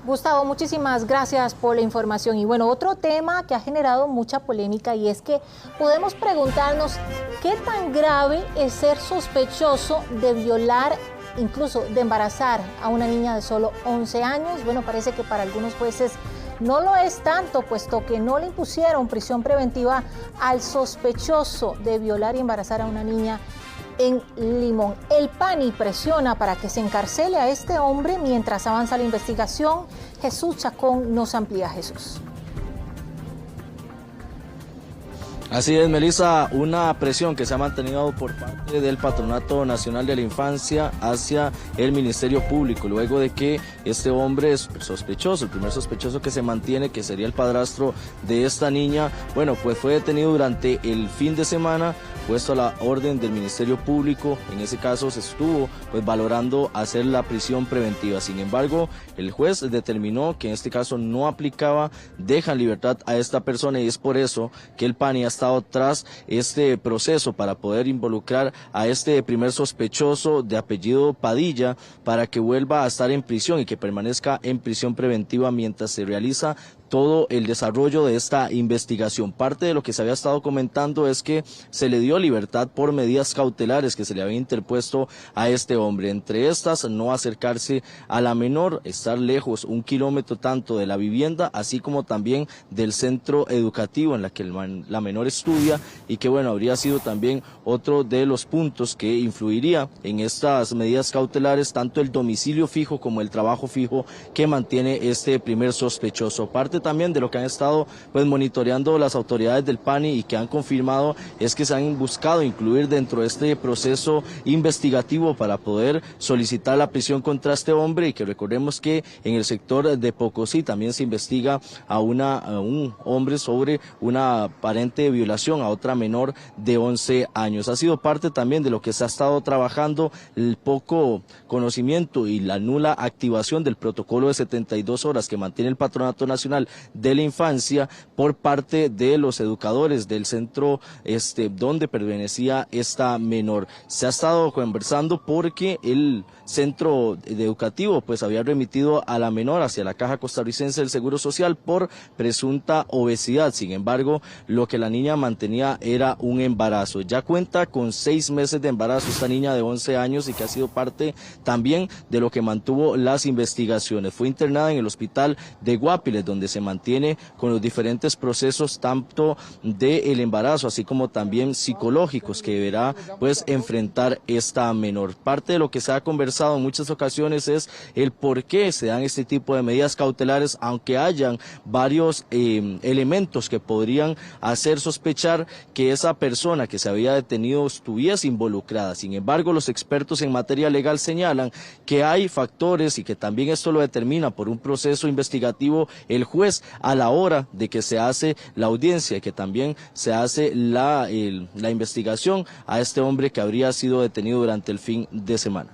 Gustavo, muchísimas gracias por la información. Y bueno, otro tema que ha generado mucha polémica, y es que podemos preguntarnos qué tan grave es ser sospechoso de violar, incluso de embarazar a una niña de solo 11 años. Bueno, parece que para algunos jueces no lo es tanto, puesto que no le impusieron prisión preventiva al sospechoso de violar y embarazar a una niña en Limón. El PANI presiona para que se encarcele a este hombre mientras avanza la investigación. Jesús Chacón nos amplía. Jesús. Así es, Melissa, una presión que se ha mantenido por parte del Patronato Nacional de la Infancia hacia el Ministerio Público, luego de que este hombre es sospechoso, el primer sospechoso que se mantiene, que sería el padrastro de esta niña, bueno, pues fue detenido durante el fin de semana, puesto a la orden del Ministerio Público. En ese caso se estuvo pues valorando hacer la prisión preventiva. Sin embargo, el juez determinó que en este caso no aplicaba, deja en libertad a esta persona, y es por eso que el PANI hasta estado tras este proceso para poder involucrar a este primer sospechoso de apellido Padilla para que vuelva a estar en prisión y que permanezca en prisión preventiva mientras se realiza todo el desarrollo de esta investigación. Parte de lo que se había estado comentando es que se le dio libertad por medidas cautelares que se le había interpuesto a este hombre. Entre estas, no acercarse a la menor, estar lejos 1 kilómetro tanto de la vivienda, así como también del centro educativo en la que la menor estudia y que bueno, habría sido también otro de los puntos que influiría en estas medidas cautelares, tanto el domicilio fijo como el trabajo fijo que mantiene este primer sospechoso. Parte también de lo que han estado monitoreando las autoridades del PANI y que han confirmado es que se han buscado incluir dentro de este proceso investigativo para poder solicitar la prisión contra este hombre y que recordemos que en el sector de Pocosí también se investiga a un hombre sobre una aparente violación a otra menor de 11 años. Ha sido parte también de lo que se ha estado trabajando el poco conocimiento y la nula activación del protocolo de 72 horas que mantiene el Patronato Nacional de la Infancia por parte de los educadores del centro donde pertenecía esta menor. Se ha estado conversando porque el centro educativo pues había remitido a la menor hacia la Caja Costarricense del Seguro Social por presunta obesidad. Sin embargo, lo que la niña mantenía era un embarazo. Ya cuenta con 6 meses de embarazo esta niña de 11 años y que ha sido parte también de lo que mantuvo las investigaciones. Fue internada en el hospital de Guapiles, donde se mantiene con los diferentes procesos tanto del embarazo así como también psicológicos que deberá pues enfrentar esta menor. Parte de lo que se ha conversado en muchas ocasiones es el por qué se dan este tipo de medidas cautelares, aunque hayan varios elementos que podrían hacer sospechar que esa persona que se había detenido estuviese involucrada. Sin embargo, los expertos en materia legal señalan que hay factores y que también esto lo determina por un proceso investigativo el juez a la hora de que se hace la audiencia y que también se hace la investigación a este hombre que habría sido detenido durante el fin de semana.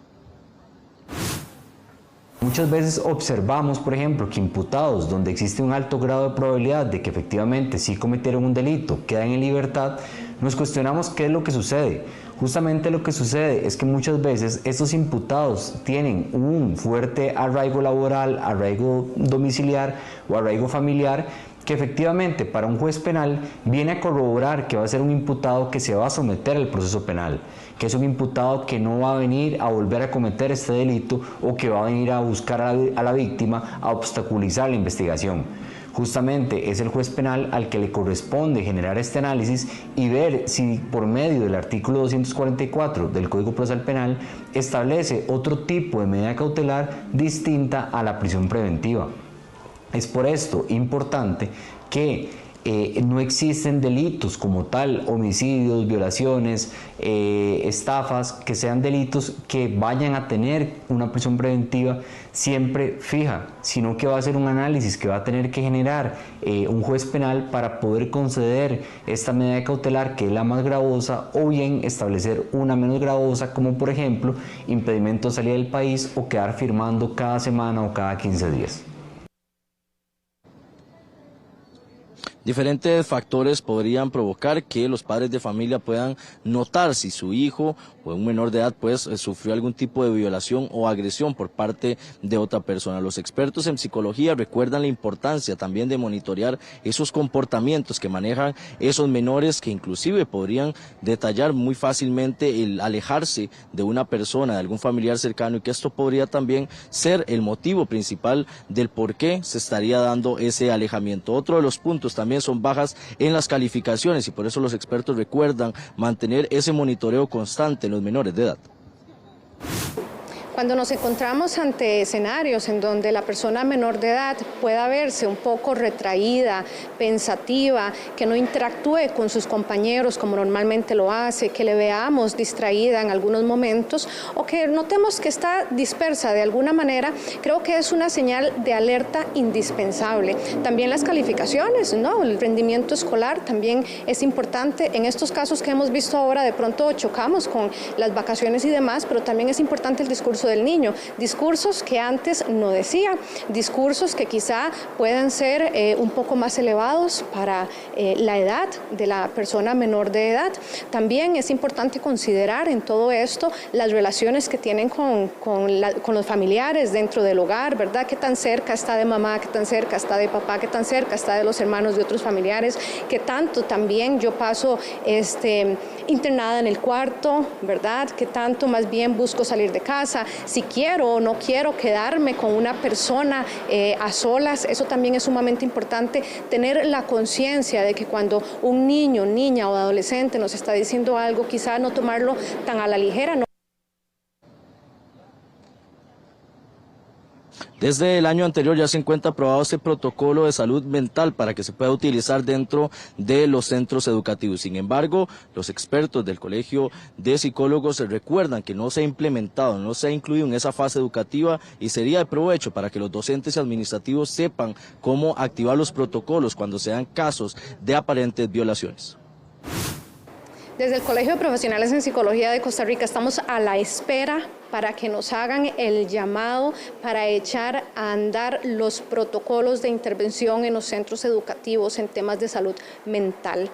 Muchas veces observamos, por ejemplo, que imputados donde existe un alto grado de probabilidad de que efectivamente sí cometieron un delito, quedan en libertad, nos cuestionamos qué es lo que sucede. Justamente lo que sucede es que muchas veces estos imputados tienen un fuerte arraigo laboral, arraigo domiciliar o arraigo familiar que efectivamente para un juez penal viene a corroborar que va a ser un imputado que se va a someter al proceso penal, que es un imputado que no va a venir a volver a cometer este delito o que va a venir a buscar a la víctima a obstaculizar la investigación. Justamente es el juez penal al que le corresponde generar este análisis y ver si por medio del artículo 244 del Código Procesal Penal establece otro tipo de medida cautelar distinta a la prisión preventiva. Es por esto importante que no existen delitos como tal, homicidios, violaciones, estafas, que sean delitos que vayan a tener una prisión preventiva siempre fija, sino que va a ser un análisis que va a tener que generar un juez penal para poder conceder esta medida cautelar que es la más gravosa o bien establecer una menos gravosa como por ejemplo impedimento de salida del país o quedar firmando cada semana o cada 15 días. Diferentes factores podrían provocar que los padres de familia puedan notar si su hijo o un menor de edad pues sufrió algún tipo de violación o agresión por parte de otra persona. Los expertos en psicología recuerdan la importancia también de monitorear esos comportamientos que manejan esos menores que inclusive podrían detallar muy fácilmente el alejarse de una persona, de algún familiar cercano y que esto podría también ser el motivo principal del por qué se estaría dando ese alejamiento. Otro de los puntos también son bajas en las calificaciones y por eso los expertos recuerdan mantener ese monitoreo constante en los menores de edad. Cuando nos encontramos ante escenarios en donde la persona menor de edad pueda verse un poco retraída, pensativa, que no interactúe con sus compañeros como normalmente lo hace, que le veamos distraída en algunos momentos o que notemos que está dispersa de alguna manera, creo que es una señal de alerta indispensable. También las calificaciones, ¿no? El rendimiento escolar también es importante. En estos casos que hemos visto ahora, de pronto chocamos con las vacaciones y demás, pero también es importante el discurso del niño. Discursos que antes no decía, discursos que quizá puedan ser un poco más elevados para la edad de la persona menor de edad. También es importante considerar en todo esto las relaciones que tienen con los familiares dentro del hogar, ¿verdad? Qué tan cerca está de mamá, qué tan cerca está de papá, qué tan cerca está de los hermanos de otros familiares, qué tanto también yo paso internada en el cuarto, ¿verdad? Qué tanto más bien busco salir de casa, si quiero o no quiero quedarme con una persona a solas. Eso también es sumamente importante, tener la conciencia de que cuando un niño, niña o adolescente nos está diciendo algo, quizá no tomarlo tan a la ligera, ¿no? Desde el año anterior ya se encuentra aprobado este protocolo de salud mental para que se pueda utilizar dentro de los centros educativos. Sin embargo, los expertos del Colegio de Psicólogos recuerdan que no se ha implementado, no se ha incluido en esa fase educativa y sería de provecho para que los docentes y administrativos sepan cómo activar los protocolos cuando se dan casos de aparentes violaciones. Desde el Colegio de Profesionales en Psicología de Costa Rica estamos a la espera para que nos hagan el llamado para echar a andar los protocolos de intervención en los centros educativos en temas de salud mental.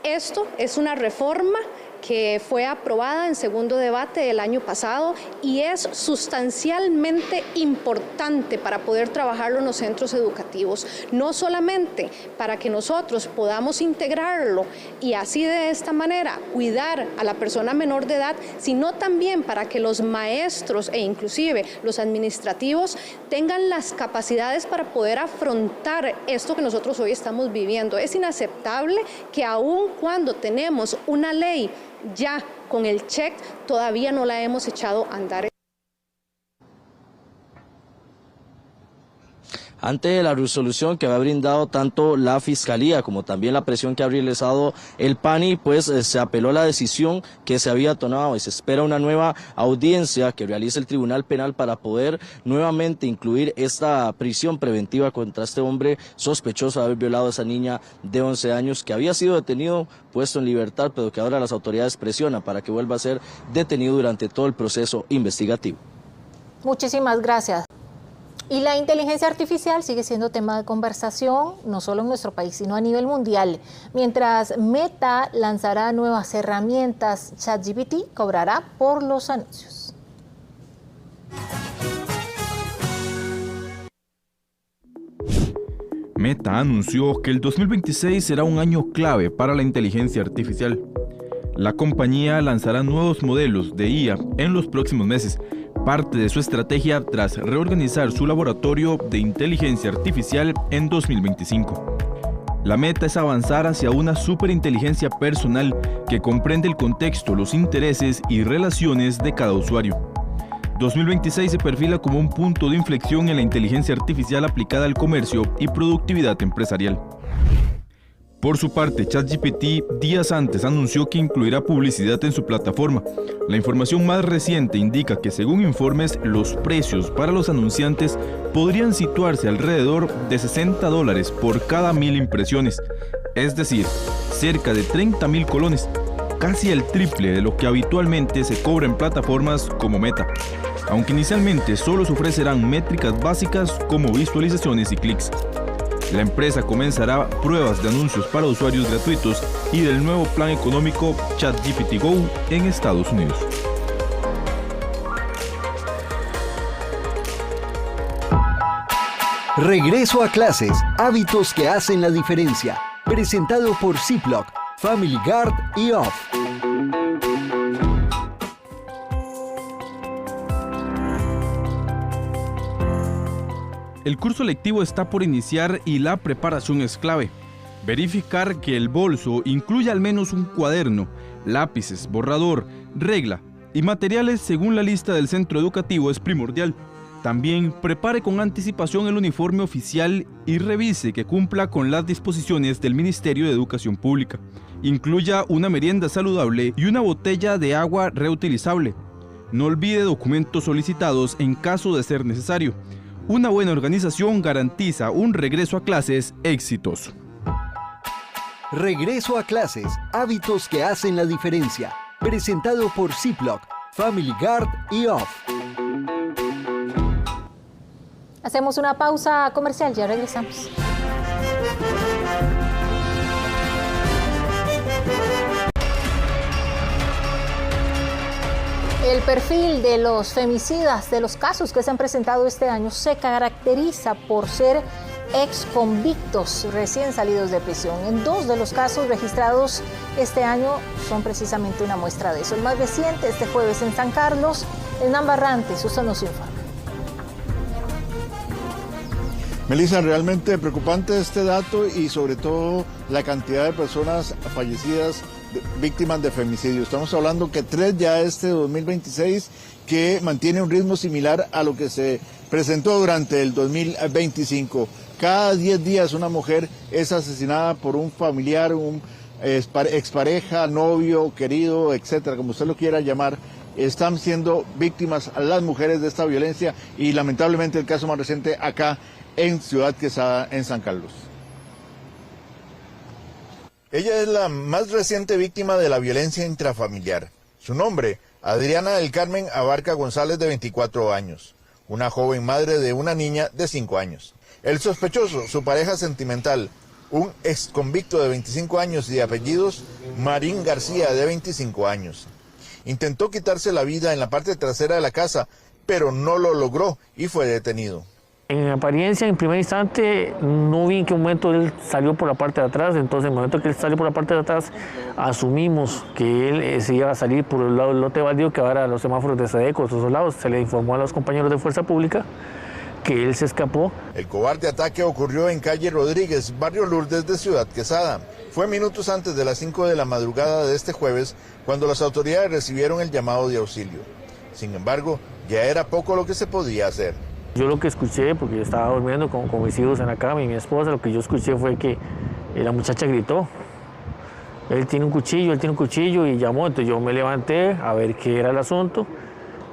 Esto es una reforma que fue aprobada en segundo debate el año pasado y es sustancialmente importante para poder trabajarlo en los centros educativos, no solamente para que nosotros podamos integrarlo y así de esta manera cuidar a la persona menor de edad, sino también para que los maestros e inclusive los administrativos tengan las capacidades para poder afrontar esto que nosotros hoy estamos viviendo. Es inaceptable que aun cuando tenemos una ley ya con el check, todavía no la hemos echado a andar. Ante la resolución que ha brindado tanto la Fiscalía como también la presión que ha realizado el PANI, pues se apeló a la decisión que se había tomado y se espera una nueva audiencia que realice el Tribunal Penal para poder nuevamente incluir esta prisión preventiva contra este hombre sospechoso de haber violado a esa niña de 11 años que había sido detenido, puesto en libertad, pero que ahora las autoridades presionan para que vuelva a ser detenido durante todo el proceso investigativo. Muchísimas gracias. Y la inteligencia artificial sigue siendo tema de conversación, no solo en nuestro país, sino a nivel mundial. Mientras Meta lanzará nuevas herramientas, ChatGPT cobrará por los anuncios. Meta anunció que el 2026 será un año clave para la inteligencia artificial. La compañía lanzará nuevos modelos de IA en los próximos meses, parte de su estrategia tras reorganizar su laboratorio de inteligencia artificial en 2025. La meta es avanzar hacia una superinteligencia personal que comprende el contexto, los intereses y relaciones de cada usuario. 2026 se perfila como un punto de inflexión en la inteligencia artificial aplicada al comercio y productividad empresarial. Por su parte, ChatGPT días antes anunció que incluirá publicidad en su plataforma. La información más reciente indica que, según informes, los precios para los anunciantes podrían situarse alrededor de $60 por cada 1000 impresiones, es decir, cerca de 30.000 colones, casi el triple de lo que habitualmente se cobra en plataformas como Meta, aunque inicialmente solo se ofrecerán métricas básicas como visualizaciones y clics. La empresa comenzará pruebas de anuncios para usuarios gratuitos y del nuevo plan económico ChatGPT Go en Estados Unidos. Regreso a clases, hábitos que hacen la diferencia. Presentado por Ziploc, Family Guard y Off. El curso lectivo está por iniciar y la preparación es clave. Verificar que el bolso incluya al menos un cuaderno, lápices, borrador, regla y materiales según la lista del centro educativo es primordial. También prepare con anticipación el uniforme oficial y revise que cumpla con las disposiciones del Ministerio de Educación Pública. Incluya una merienda saludable y una botella de agua reutilizable. No olvide documentos solicitados en caso de ser necesario. Una buena organización garantiza un regreso a clases exitoso. Regreso a clases, hábitos que hacen la diferencia. Presentado por Ziploc, Family Guard y Off. Hacemos una pausa comercial, ya regresamos. El perfil de los femicidas, de los casos que se han presentado este año, se caracteriza por ser ex convictos recién salidos de prisión. En 2 de los casos registrados este año son precisamente una muestra de eso. El más reciente, este jueves en San Carlos, Hernán Barrantes, usted nos informa. Melissa, realmente preocupante este dato y sobre todo la cantidad de personas fallecidas víctimas de femicidio. Estamos hablando que 3 ya este 2026, que mantiene un ritmo similar a lo que se presentó durante el 2025. Cada 10 días una mujer es asesinada por un familiar, un expareja, novio, querido, etcétera, como usted lo quiera llamar. Están siendo víctimas las mujeres de esta violencia y lamentablemente el caso más reciente acá en Ciudad Quesada, en San Carlos. Ella es la más reciente víctima de la violencia intrafamiliar. Su nombre, Adriana del Carmen Abarca González, de 24 años, una joven madre de una niña de 5 años. El sospechoso, su pareja sentimental, un exconvicto de 25 años y de apellidos Marín García, de 25 años. Intentó quitarse la vida en la parte trasera de la casa, pero no lo logró y fue detenido. En apariencia, en primer instante, no vi en qué momento él salió por la parte de atrás. Entonces, en el momento que él salió por la parte de atrás, asumimos que él se iba a salir por el lado del lote baldío que ahora los semáforos de SEDECO, esos lados. Se le informó a los compañeros de Fuerza Pública que él se escapó. El cobarde ataque ocurrió en calle Rodríguez, barrio Lourdes de Ciudad Quesada. Fue minutos antes de las 5 de la madrugada de este jueves, cuando las autoridades recibieron el llamado de auxilio. Sin embargo, ya era poco lo que se podía hacer. Yo lo que escuché, porque yo estaba durmiendo con mis hijos en la cama y mi esposa, lo que yo escuché fue que la muchacha gritó: él tiene un cuchillo, y llamó. Entonces yo me levanté a ver qué era el asunto,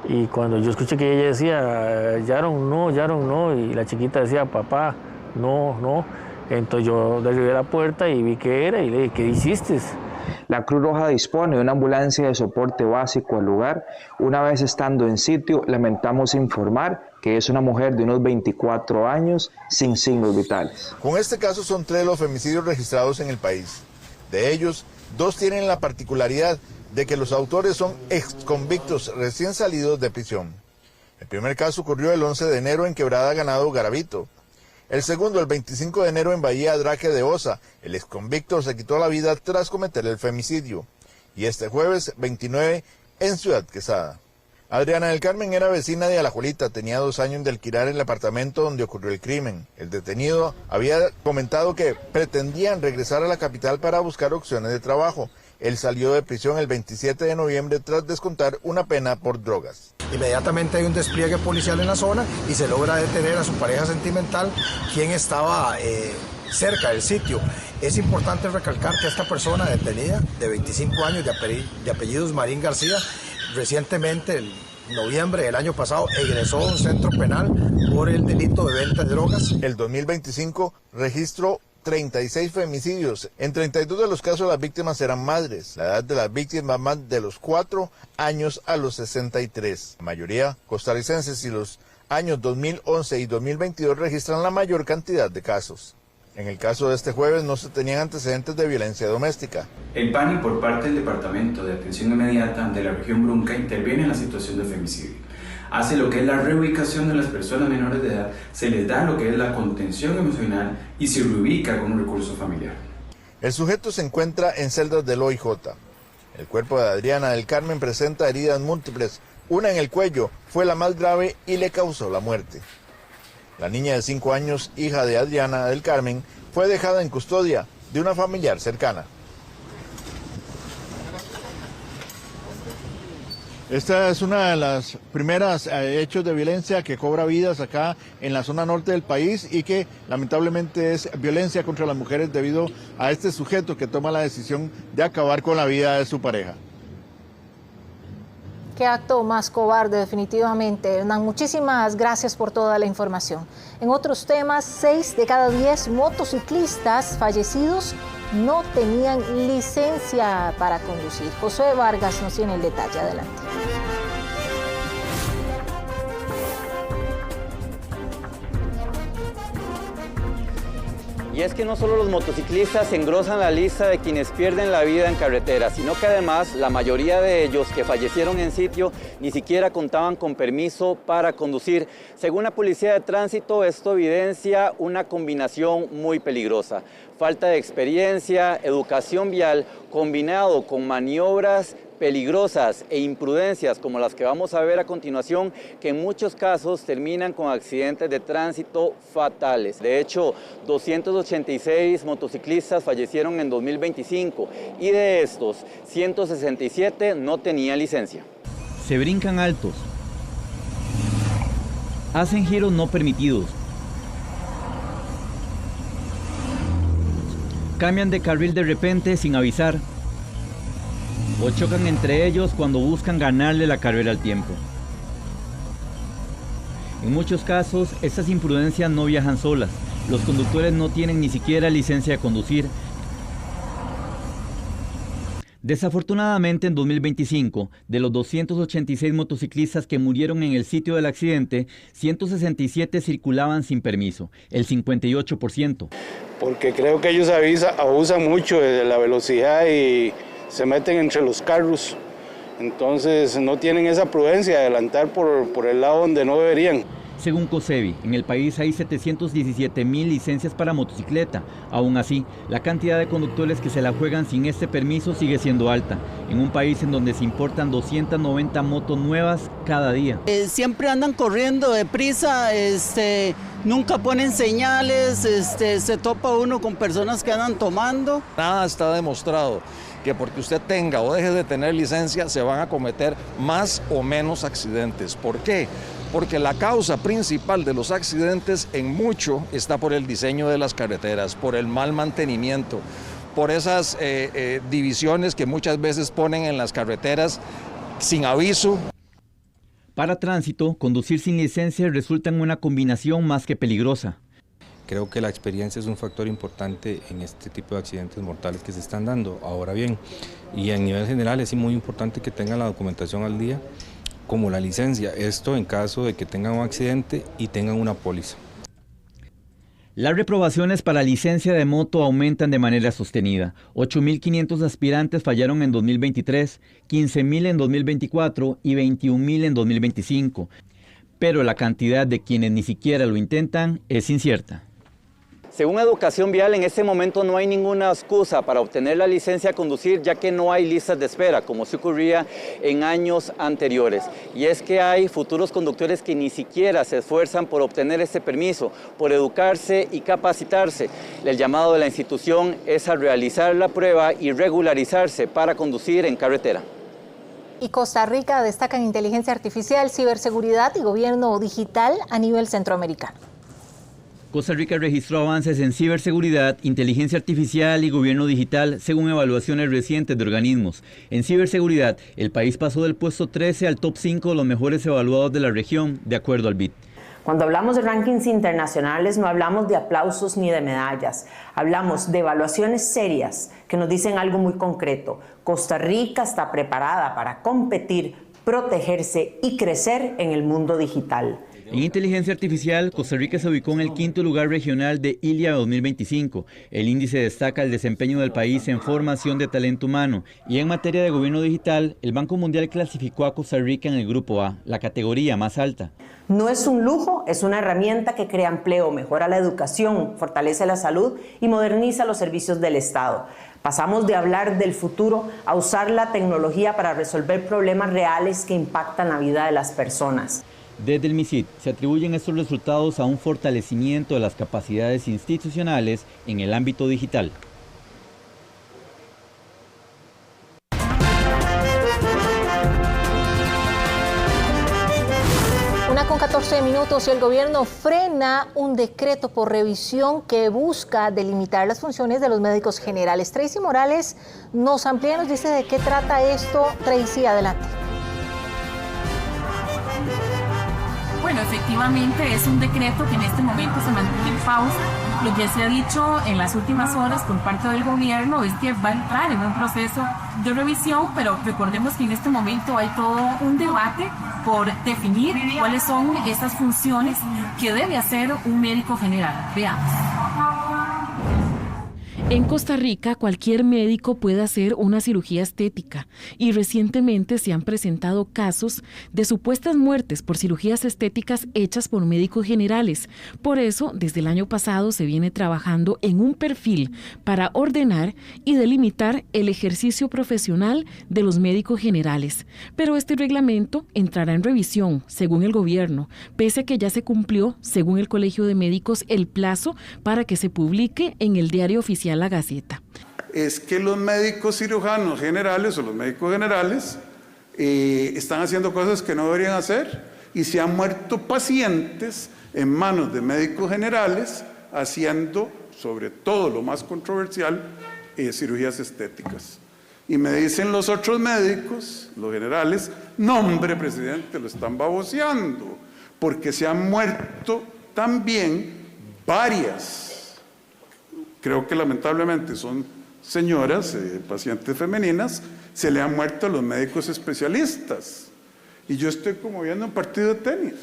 y cuando yo escuché que ella decía Yaron no, y la chiquita decía papá, no, entonces yo derribé la puerta y vi qué era y le dije: ¿qué hiciste? La Cruz Roja dispone de una ambulancia de soporte básico al lugar. Una vez estando en sitio, lamentamos informar que es una mujer de unos 24 años sin signos vitales. Con este caso son 3 los femicidios registrados en el país. De ellos, 2 tienen la particularidad de que los autores son exconvictos recién salidos de prisión. El primer caso ocurrió el 11 de enero en Quebrada Ganado, Garavito. El segundo, el 25 de enero en Bahía Draque de Osa. El exconvicto se quitó la vida tras cometer el femicidio. Y este jueves, 29, en Ciudad Quesada. Adriana del Carmen era vecina de Alajuelita, tenía 2 años de alquilar el apartamento donde ocurrió el crimen. El detenido había comentado que pretendían regresar a la capital para buscar opciones de trabajo. Él salió de prisión el 27 de noviembre tras descontar una pena por drogas. Inmediatamente hay un despliegue policial en la zona y se logra detener a su pareja sentimental, quien estaba cerca del sitio. Es importante recalcar que esta persona detenida, de 25 años, de apellidos Marín García, recientemente, en noviembre del año pasado, egresó a un centro penal por el delito de venta de drogas. El 2025 registró 36 femicidios. En 32 de los casos las víctimas eran madres. La edad de las víctimas va de los 4 años a los 63. La mayoría costarricenses, y los años 2011 y 2022 registran la mayor cantidad de casos. En el caso de este jueves no se tenían antecedentes de violencia doméstica. El PANI, por parte del Departamento de Atención Inmediata de la región Brunca, interviene en la situación de femicidio. Hace lo que es la reubicación de las personas menores de edad, se les da lo que es la contención emocional y se reubica con un recurso familiar. El sujeto se encuentra en celdas del OIJ. El cuerpo de Adriana del Carmen presenta heridas múltiples. Una en el cuello fue la más grave y le causó la muerte. La niña de 5 años, hija de Adriana del Carmen, fue dejada en custodia de una familiar cercana. Esta es una de las primeras hechos de violencia que cobra vidas acá en la zona norte del país y que lamentablemente es violencia contra las mujeres debido a este sujeto que toma la decisión de acabar con la vida de su pareja. Qué acto más cobarde, definitivamente. Hernán, muchísimas gracias por toda la información. En otros temas, 6 de cada 10 motociclistas fallecidos no tenían licencia para conducir. Josué Vargas nos tiene el detalle. Adelante. Y es que no solo los motociclistas engrosan la lista de quienes pierden la vida en carretera, sino que además la mayoría de ellos que fallecieron en sitio ni siquiera contaban con permiso para conducir. Según la Policía de Tránsito, esto evidencia una combinación muy peligrosa. Falta de experiencia, educación vial, combinado con maniobras peligrosas e imprudencias como las que vamos a ver a continuación, que en muchos casos terminan con accidentes de tránsito fatales. De hecho, 286 motociclistas fallecieron en 2025 y de estos, 167 no tenían licencia. Se brincan altos, hacen giros no permitidos, cambian de carril de repente sin avisar, o chocan entre ellos cuando buscan ganarle la carrera al tiempo. En muchos casos, estas imprudencias no viajan solas. Los conductores no tienen ni siquiera licencia de conducir. Desafortunadamente, en 2025, de los 286 motociclistas que murieron en el sitio del accidente, 167 circulaban sin permiso, el 58%. Porque creo que ellos abusan mucho de la velocidad y se meten entre los carros, entonces no tienen esa prudencia de adelantar por el lado donde no deberían. Según COSEBI, en el país hay 717,000 licencias para motocicleta. Aún así, la cantidad de conductores que se la juegan sin este permiso sigue siendo alta, en un país en donde se importan 290 motos nuevas cada día. Siempre andan corriendo deprisa, nunca ponen señales, se topa uno con personas que andan tomando. Nada está demostrado que porque usted tenga o deje de tener licencia se van a cometer más o menos accidentes. ¿Por qué? Porque la causa principal de los accidentes en mucho está por el diseño de las carreteras, por el mal mantenimiento, por esas divisiones que muchas veces ponen en las carreteras sin aviso. Para Tránsito, conducir sin licencia resulta en una combinación más que peligrosa. Creo que la experiencia es un factor importante en este tipo de accidentes mortales que se están dando. Ahora bien, y a nivel general es muy importante que tengan la documentación al día, como la licencia, esto en caso de que tengan un accidente y tengan una póliza. Las reprobaciones para licencia de moto aumentan de manera sostenida. 8.500 aspirantes fallaron en 2023, 15.000 en 2024 y 21.000 en 2025. Pero la cantidad de quienes ni siquiera lo intentan es incierta. Según Educación Vial, en este momento no hay ninguna excusa para obtener la licencia a conducir, ya que no hay listas de espera, como se ocurría en años anteriores. Y es que hay futuros conductores que ni siquiera se esfuerzan por obtener este permiso, por educarse y capacitarse. El llamado de la institución es a realizar la prueba y regularizarse para conducir en carretera. Y Costa Rica destaca en inteligencia artificial, ciberseguridad y gobierno digital a nivel centroamericano. Costa Rica registró avances en ciberseguridad, inteligencia artificial y gobierno digital, según evaluaciones recientes de organismos. En ciberseguridad, el país pasó del puesto 13 al top 5 de los mejores evaluados de la región, de acuerdo al BID. Cuando hablamos de rankings internacionales, no hablamos de aplausos ni de medallas. Hablamos de evaluaciones serias que nos dicen algo muy concreto. Costa Rica está preparada para competir, protegerse y crecer en el mundo digital. En inteligencia artificial, Costa Rica se ubicó en el 5º lugar regional de ILIA 2025. El índice destaca el desempeño del país en formación de talento humano. Y en materia de gobierno digital, el Banco Mundial clasificó a Costa Rica en el Grupo A, la categoría más alta. No es un lujo, es una herramienta que crea empleo, mejora la educación, fortalece la salud y moderniza los servicios del Estado. Pasamos de hablar del futuro a usar la tecnología para resolver problemas reales que impactan la vida de las personas. Desde el MISID se atribuyen estos resultados a un fortalecimiento de las capacidades institucionales en el ámbito digital. Con 14 minutos y el gobierno frena un decreto por revisión que busca delimitar las funciones de los médicos generales. Tracy Morales nos amplía y nos dice de qué trata esto. Tracy, adelante. Bueno, efectivamente es un decreto que en este momento se mantiene en pausa. Lo que se ha dicho en las últimas horas por parte del gobierno es que va a entrar en un proceso de revisión, pero recordemos que en este momento hay todo un debate por definir cuáles son esas funciones que debe hacer un médico general. Veamos. En Costa Rica, cualquier médico puede hacer una cirugía estética y recientemente se han presentado casos de supuestas muertes por cirugías estéticas hechas por médicos generales. Por eso, desde el año pasado se viene trabajando en un perfil para ordenar y delimitar el ejercicio profesional de los médicos generales. Pero este reglamento entrará en revisión, según el gobierno, pese a que ya se cumplió, según el Colegio de Médicos, el plazo para que se publique en el Diario Oficial La Gaceta. Es que los médicos cirujanos generales o los médicos generales están haciendo cosas que no deberían hacer y se han muerto pacientes en manos de médicos generales haciendo, sobre todo lo más controversial, cirugías estéticas. Y me dicen los otros médicos, los generales, no hombre, presidente, lo están baboseando, porque se han muerto también varias. Creo que lamentablemente son señoras, pacientes femeninas, se le han muerto a los médicos especialistas. Y yo estoy como viendo un partido de tenis.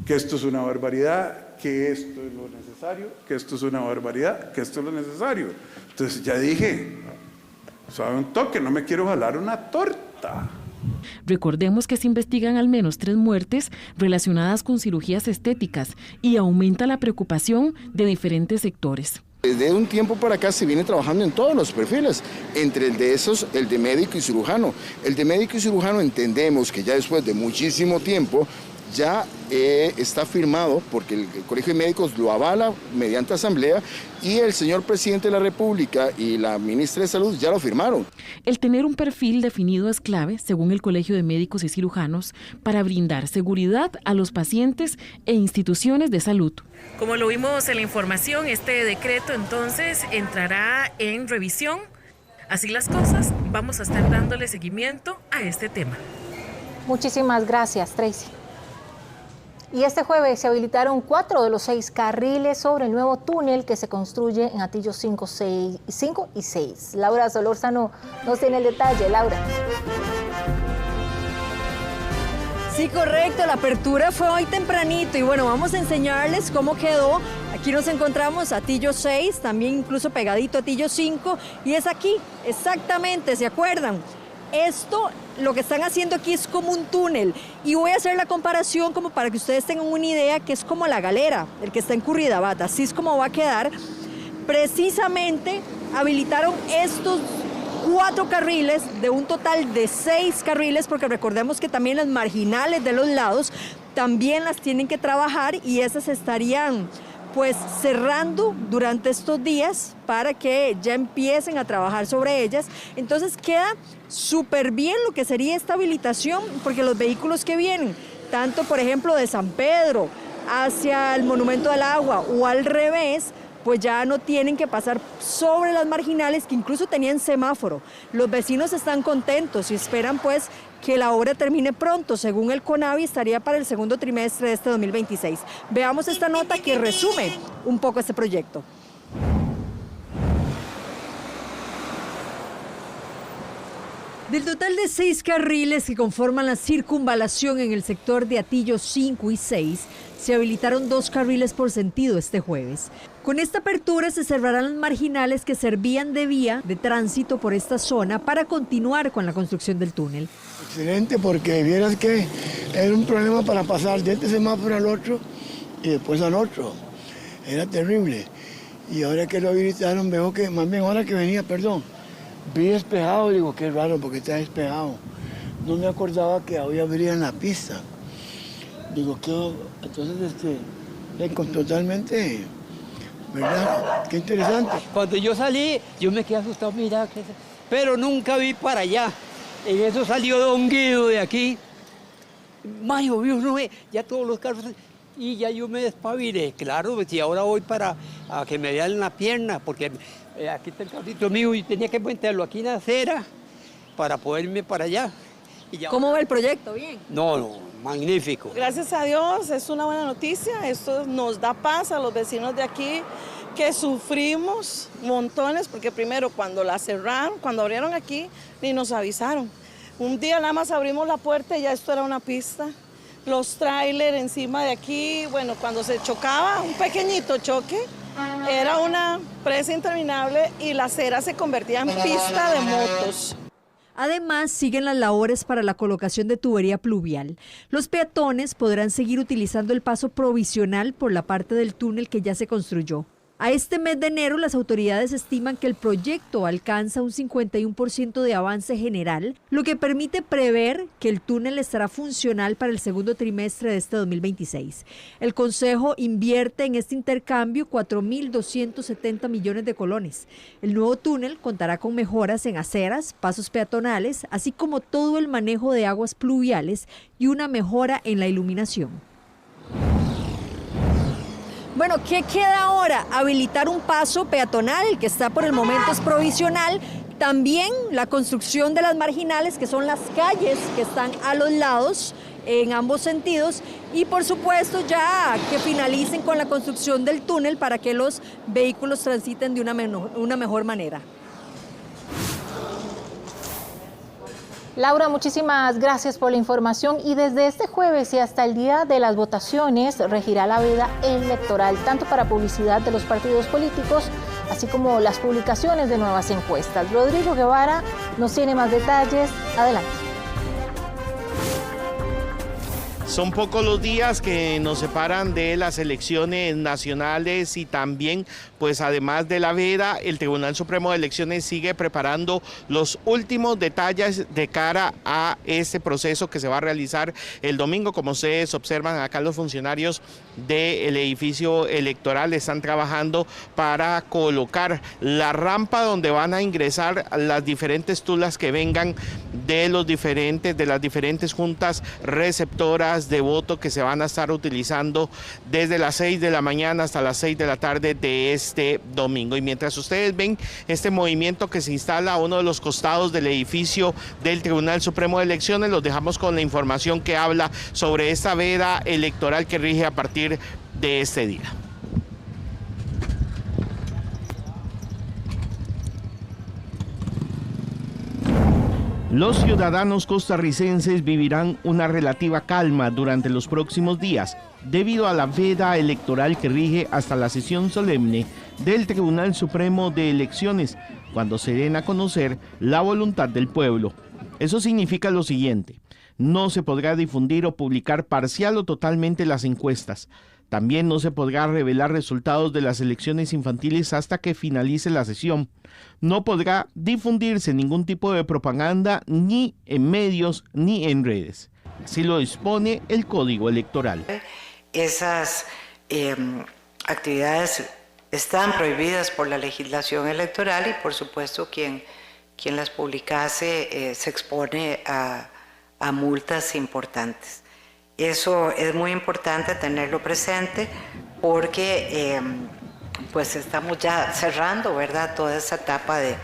Que esto es una barbaridad, que esto es lo necesario, que esto es una barbaridad, que esto es lo necesario. Entonces ya dije, suave un toque, no me quiero jalar una torta. Recordemos que se investigan al menos 3 muertes relacionadas con cirugías estéticas y aumenta la preocupación de diferentes sectores. Desde un tiempo para acá se viene trabajando en todos los perfiles, entre el de esos, el de médico y cirujano. El de médico y cirujano entendemos que ya después de muchísimo tiempo ya está firmado porque el Colegio de Médicos lo avala mediante asamblea y el señor presidente de la República y la ministra de Salud ya lo firmaron. El tener un perfil definido es clave, según el Colegio de Médicos y Cirujanos, para brindar seguridad a los pacientes e instituciones de salud. Como lo vimos en la información, este decreto entonces entrará en revisión. Así las cosas, vamos a estar dándole seguimiento a este tema. Muchísimas gracias, Tracy. Y este jueves se habilitaron 4 de los 6 carriles sobre el nuevo túnel que se construye en Atillo 5 y 6. Laura Solórzano nos tiene el detalle. Laura. Sí, correcto, la apertura fue hoy tempranito y bueno, vamos a enseñarles cómo quedó. Aquí nos encontramos Atillo 6, también incluso pegadito Atillo 5 y es aquí, exactamente, ¿se acuerdan? Esto, lo que están haciendo aquí es como un túnel y voy a hacer la comparación como para que ustedes tengan una idea que es como la galera, el que está en Curridabat, así es como va a quedar. Precisamente habilitaron estos 4 carriles de un total de 6 carriles porque recordemos que también las marginales de los lados también las tienen que trabajar y esas estarían pues cerrando durante estos días para que ya empiecen a trabajar sobre ellas. Entonces queda súper bien lo que sería esta habilitación porque los vehículos que vienen, tanto por ejemplo de San Pedro hacia el Monumento al Agua o al revés, pues ya no tienen que pasar sobre las marginales que incluso tenían semáforo. Los vecinos están contentos y esperan pues que la obra termine pronto. Según el CONAVI estaría para el segundo trimestre de este 2026. Veamos esta nota que resume un poco este proyecto. Del total de 6 carriles que conforman la circunvalación en el sector de Atillo 5 y 6, se habilitaron 2 carriles por sentido este jueves. Con esta apertura se cerrarán las marginales que servían de vía de tránsito por esta zona para continuar con la construcción del túnel. Excelente, porque vieras que era un problema para pasar de este semáforo al otro y después al otro. Era terrible. Y ahora que lo habilitaron, veo que, más bien ahora que venía, vi despejado, digo, qué raro, porque está despejado. No me acordaba que había abrir en la pista. Digo, entonces, totalmente, ¿verdad? Qué interesante. Cuando yo salí, yo me quedé asustado, mira, pero nunca vi para allá. En eso salió Don Guido de aquí. Mayo, vio, no ve, ya todos los carros, y ya yo me despabilé. Claro, pues, y ahora voy para a que me vean la pierna, porque aquí está el carrito mío y tenía que meterlo aquí en la acera para poder irme para allá. Y ya. ¿Cómo va el proyecto? ¿Bien? No, magnífico. Gracias a Dios, es una buena noticia. Esto nos da paz a los vecinos de aquí que sufrimos montones, porque primero cuando la cerraron, cuando abrieron aquí, ni nos avisaron. Un día nada más abrimos la puerta y ya esto era una pista. Los tráileres encima de aquí, bueno, cuando se chocaba, un pequeñito choque, era una presa interminable y la acera se convertía en pista de motos. Además, siguen las labores para la colocación de tubería pluvial. Los peatones podrán seguir utilizando el paso provisional por la parte del túnel que ya se construyó. A este mes de enero, las autoridades estiman que el proyecto alcanza un 51% de avance general, lo que permite prever que el túnel estará funcional para el segundo trimestre de este 2026. El Consejo invierte en este intercambio 4.270 millones de colones. El nuevo túnel contará con mejoras en aceras, pasos peatonales, así como todo el manejo de aguas pluviales y una mejora en la iluminación. Bueno, ¿qué queda ahora? Habilitar un paso peatonal, que está por el momento es provisional. También la construcción de las marginales, que son las calles que están a los lados, en ambos sentidos. Y por supuesto ya que finalicen con la construcción del túnel para que los vehículos transiten de una mejor manera. Laura, muchísimas gracias por la información y desde este jueves y hasta el día de las votaciones regirá la veda electoral, tanto para publicidad de los partidos políticos, así como las publicaciones de nuevas encuestas. Rodrigo Guevara nos tiene más detalles. Adelante. Son pocos los días que nos separan de las elecciones nacionales y también, pues además de la veda, el Tribunal Supremo de Elecciones sigue preparando los últimos detalles de cara a este proceso que se va a realizar el domingo. Como ustedes observan acá, los funcionarios del edificio electoral están trabajando para colocar la rampa donde van a ingresar las diferentes tulas que vengan de las diferentes juntas receptoras de voto que se van a estar utilizando desde las 6 de la mañana hasta las 6 de la tarde de este domingo. Y mientras ustedes ven este movimiento que se instala a uno de los costados del edificio del Tribunal Supremo de Elecciones, los dejamos con la información que habla sobre esta veda electoral que rige a partir de este día. Los ciudadanos costarricenses vivirán una relativa calma durante los próximos días debido a la veda electoral que rige hasta la sesión solemne del Tribunal Supremo de Elecciones, cuando se den a conocer la voluntad del pueblo. Eso significa lo siguiente: no se podrá difundir o publicar parcial o totalmente las encuestas. También no se podrá revelar resultados de las elecciones infantiles hasta que finalice la sesión. No podrá difundirse ningún tipo de propaganda ni en medios ni en redes. Así lo dispone el Código Electoral. Esas actividades están prohibidas por la legislación electoral y por supuesto quien las publicase se expone a multas importantes. Eso es muy importante tenerlo presente porque pues estamos ya cerrando, ¿verdad?, toda esa etapa de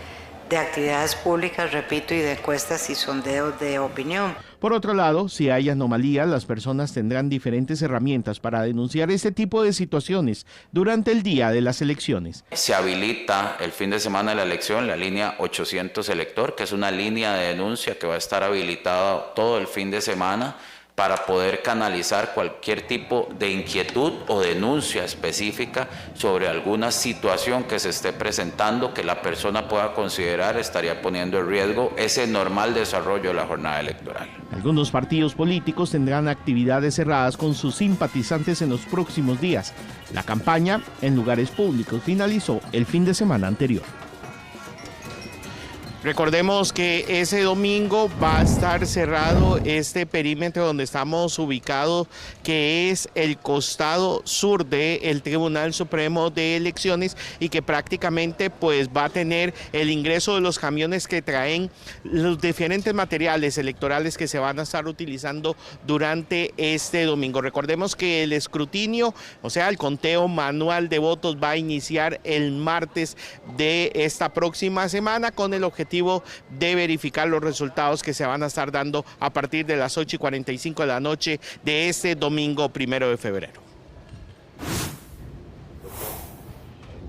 actividades públicas, repito, y de encuestas y sondeos de opinión. Por otro lado, si hay anomalías, las personas tendrán diferentes herramientas para denunciar este tipo de situaciones durante el día de las elecciones. Se habilita el fin de semana de la elección la línea 800 elector, que es una línea de denuncia que va a estar habilitada todo el fin de semana para poder canalizar cualquier tipo de inquietud o denuncia específica sobre alguna situación que se esté presentando que la persona pueda considerar estaría poniendo en riesgo ese normal desarrollo de la jornada electoral. Algunos partidos políticos tendrán actividades cerradas con sus simpatizantes en los próximos días. La campaña en lugares públicos finalizó el fin de semana anterior. Recordemos que ese domingo va a estar cerrado este perímetro donde estamos ubicados, que es el costado sur del Tribunal Supremo de Elecciones, y que prácticamente pues va a tener el ingreso de los camiones que traen los diferentes materiales electorales que se van a estar utilizando durante este domingo. Recordemos que el escrutinio, o sea, el conteo manual de votos, va a iniciar el martes de esta próxima semana con el objetivo de verificar los resultados que se van a estar dando a partir de las 8:45 de la noche de este domingo 1 de febrero.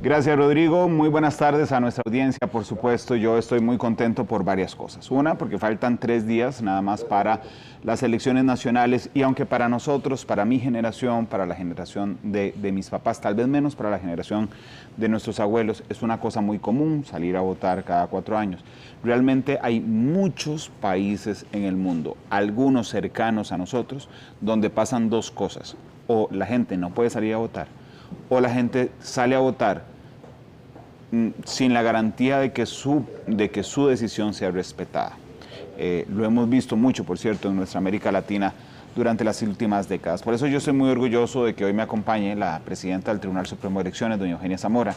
Gracias, Rodrigo. Muy buenas tardes a nuestra audiencia. Por supuesto, yo estoy muy contento por varias cosas. Una, porque faltan 3 días nada más para las elecciones nacionales, y aunque para nosotros, para mi generación, para la generación de mis papás, tal vez menos para la generación de nuestros abuelos, es una cosa muy común salir a votar cada 4 años. Realmente hay muchos países en el mundo, algunos cercanos a nosotros, donde pasan 2 cosas. O la gente no puede salir a votar, o la gente sale a votar sin la garantía de que su decisión sea respetada. Lo hemos visto mucho, por cierto, en nuestra América Latina durante las últimas décadas. Por eso yo estoy muy orgulloso de que hoy me acompañe la presidenta del Tribunal Supremo de Elecciones, doña Eugenia Zamora,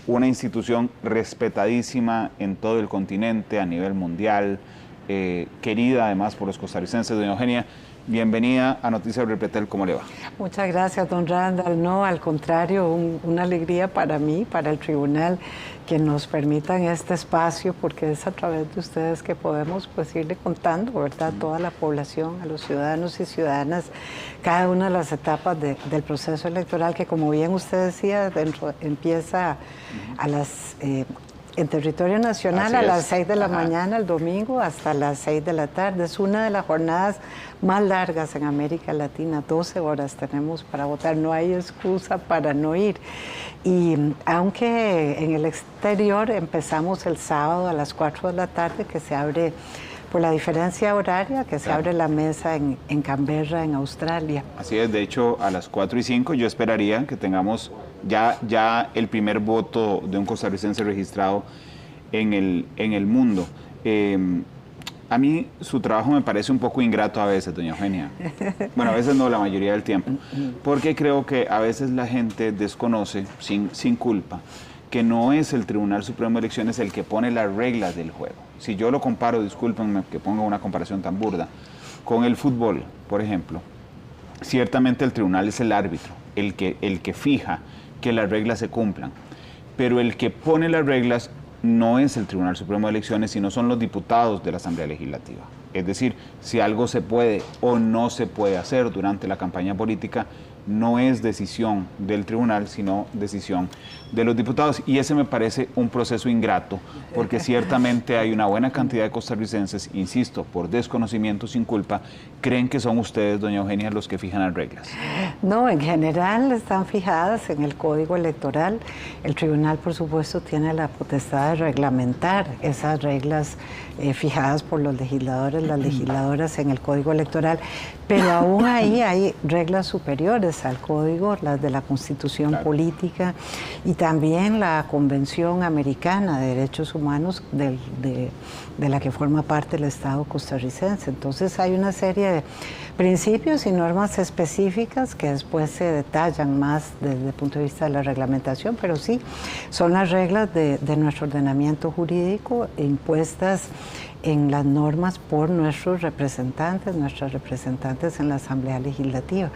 una institución respetadísima en todo el continente, a nivel mundial, querida además por los costarricenses. Doña Eugenia, bienvenida a Noticias Repretel, ¿cómo le va? Muchas gracias, don Randall. No, al contrario, una alegría para mí, para el tribunal, que nos permitan este espacio, porque es a través de ustedes que podemos pues irle contando, ¿verdad?, a toda la población, a los ciudadanos y ciudadanas, cada una de las etapas del proceso electoral, que como bien usted decía, empieza a las... en territorio nacional a las 6 de la mañana el domingo hasta las 6 de la tarde. Es una de las jornadas más largas en América Latina. 12 horas tenemos para votar. No hay excusa para no ir. Y aunque en el exterior empezamos el sábado a las 4 de la tarde, que se abre, por la diferencia horaria, que se abre la mesa en Canberra, en Australia. Así es, de hecho, a las 4:05 yo esperaría que tengamos ya el primer voto de un costarricense registrado en el mundo. A mí su trabajo me parece un poco ingrato a veces, doña Eugenia. Bueno, a veces no, la mayoría del tiempo. Porque creo que a veces la gente desconoce, sin culpa, que no es el Tribunal Supremo de Elecciones el que pone las reglas del juego. Si yo lo comparo, discúlpenme que ponga una comparación tan burda, con el fútbol, por ejemplo, ciertamente el tribunal es el árbitro, el que fija que las reglas se cumplan, pero el que pone las reglas no es el Tribunal Supremo de Elecciones, sino son los diputados de la Asamblea Legislativa. Es decir, si algo se puede o no se puede hacer durante la campaña política, no es decisión del tribunal, sino decisión de los diputados. Y ese me parece un proceso ingrato, porque ciertamente hay una buena cantidad de costarricenses, insisto, por desconocimiento, sin culpa, creen que son ustedes, doña Eugenia, los que fijan las reglas. No, en general están fijadas en el Código Electoral. El tribunal, por supuesto, tiene la potestad de reglamentar esas reglas fijadas por los legisladores, las legisladoras en el Código Electoral, pero aún ahí hay reglas superiores al Código, las de la Constitución Política y también la Convención Americana de Derechos Humanos de la que forma parte el Estado costarricense. Entonces hay una serie de principios y normas específicas que después se detallan más desde el punto de vista de la reglamentación, pero sí, son las reglas de nuestro ordenamiento jurídico impuestas en las normas por nuestros representantes, nuestras representantes en la Asamblea Legislativa.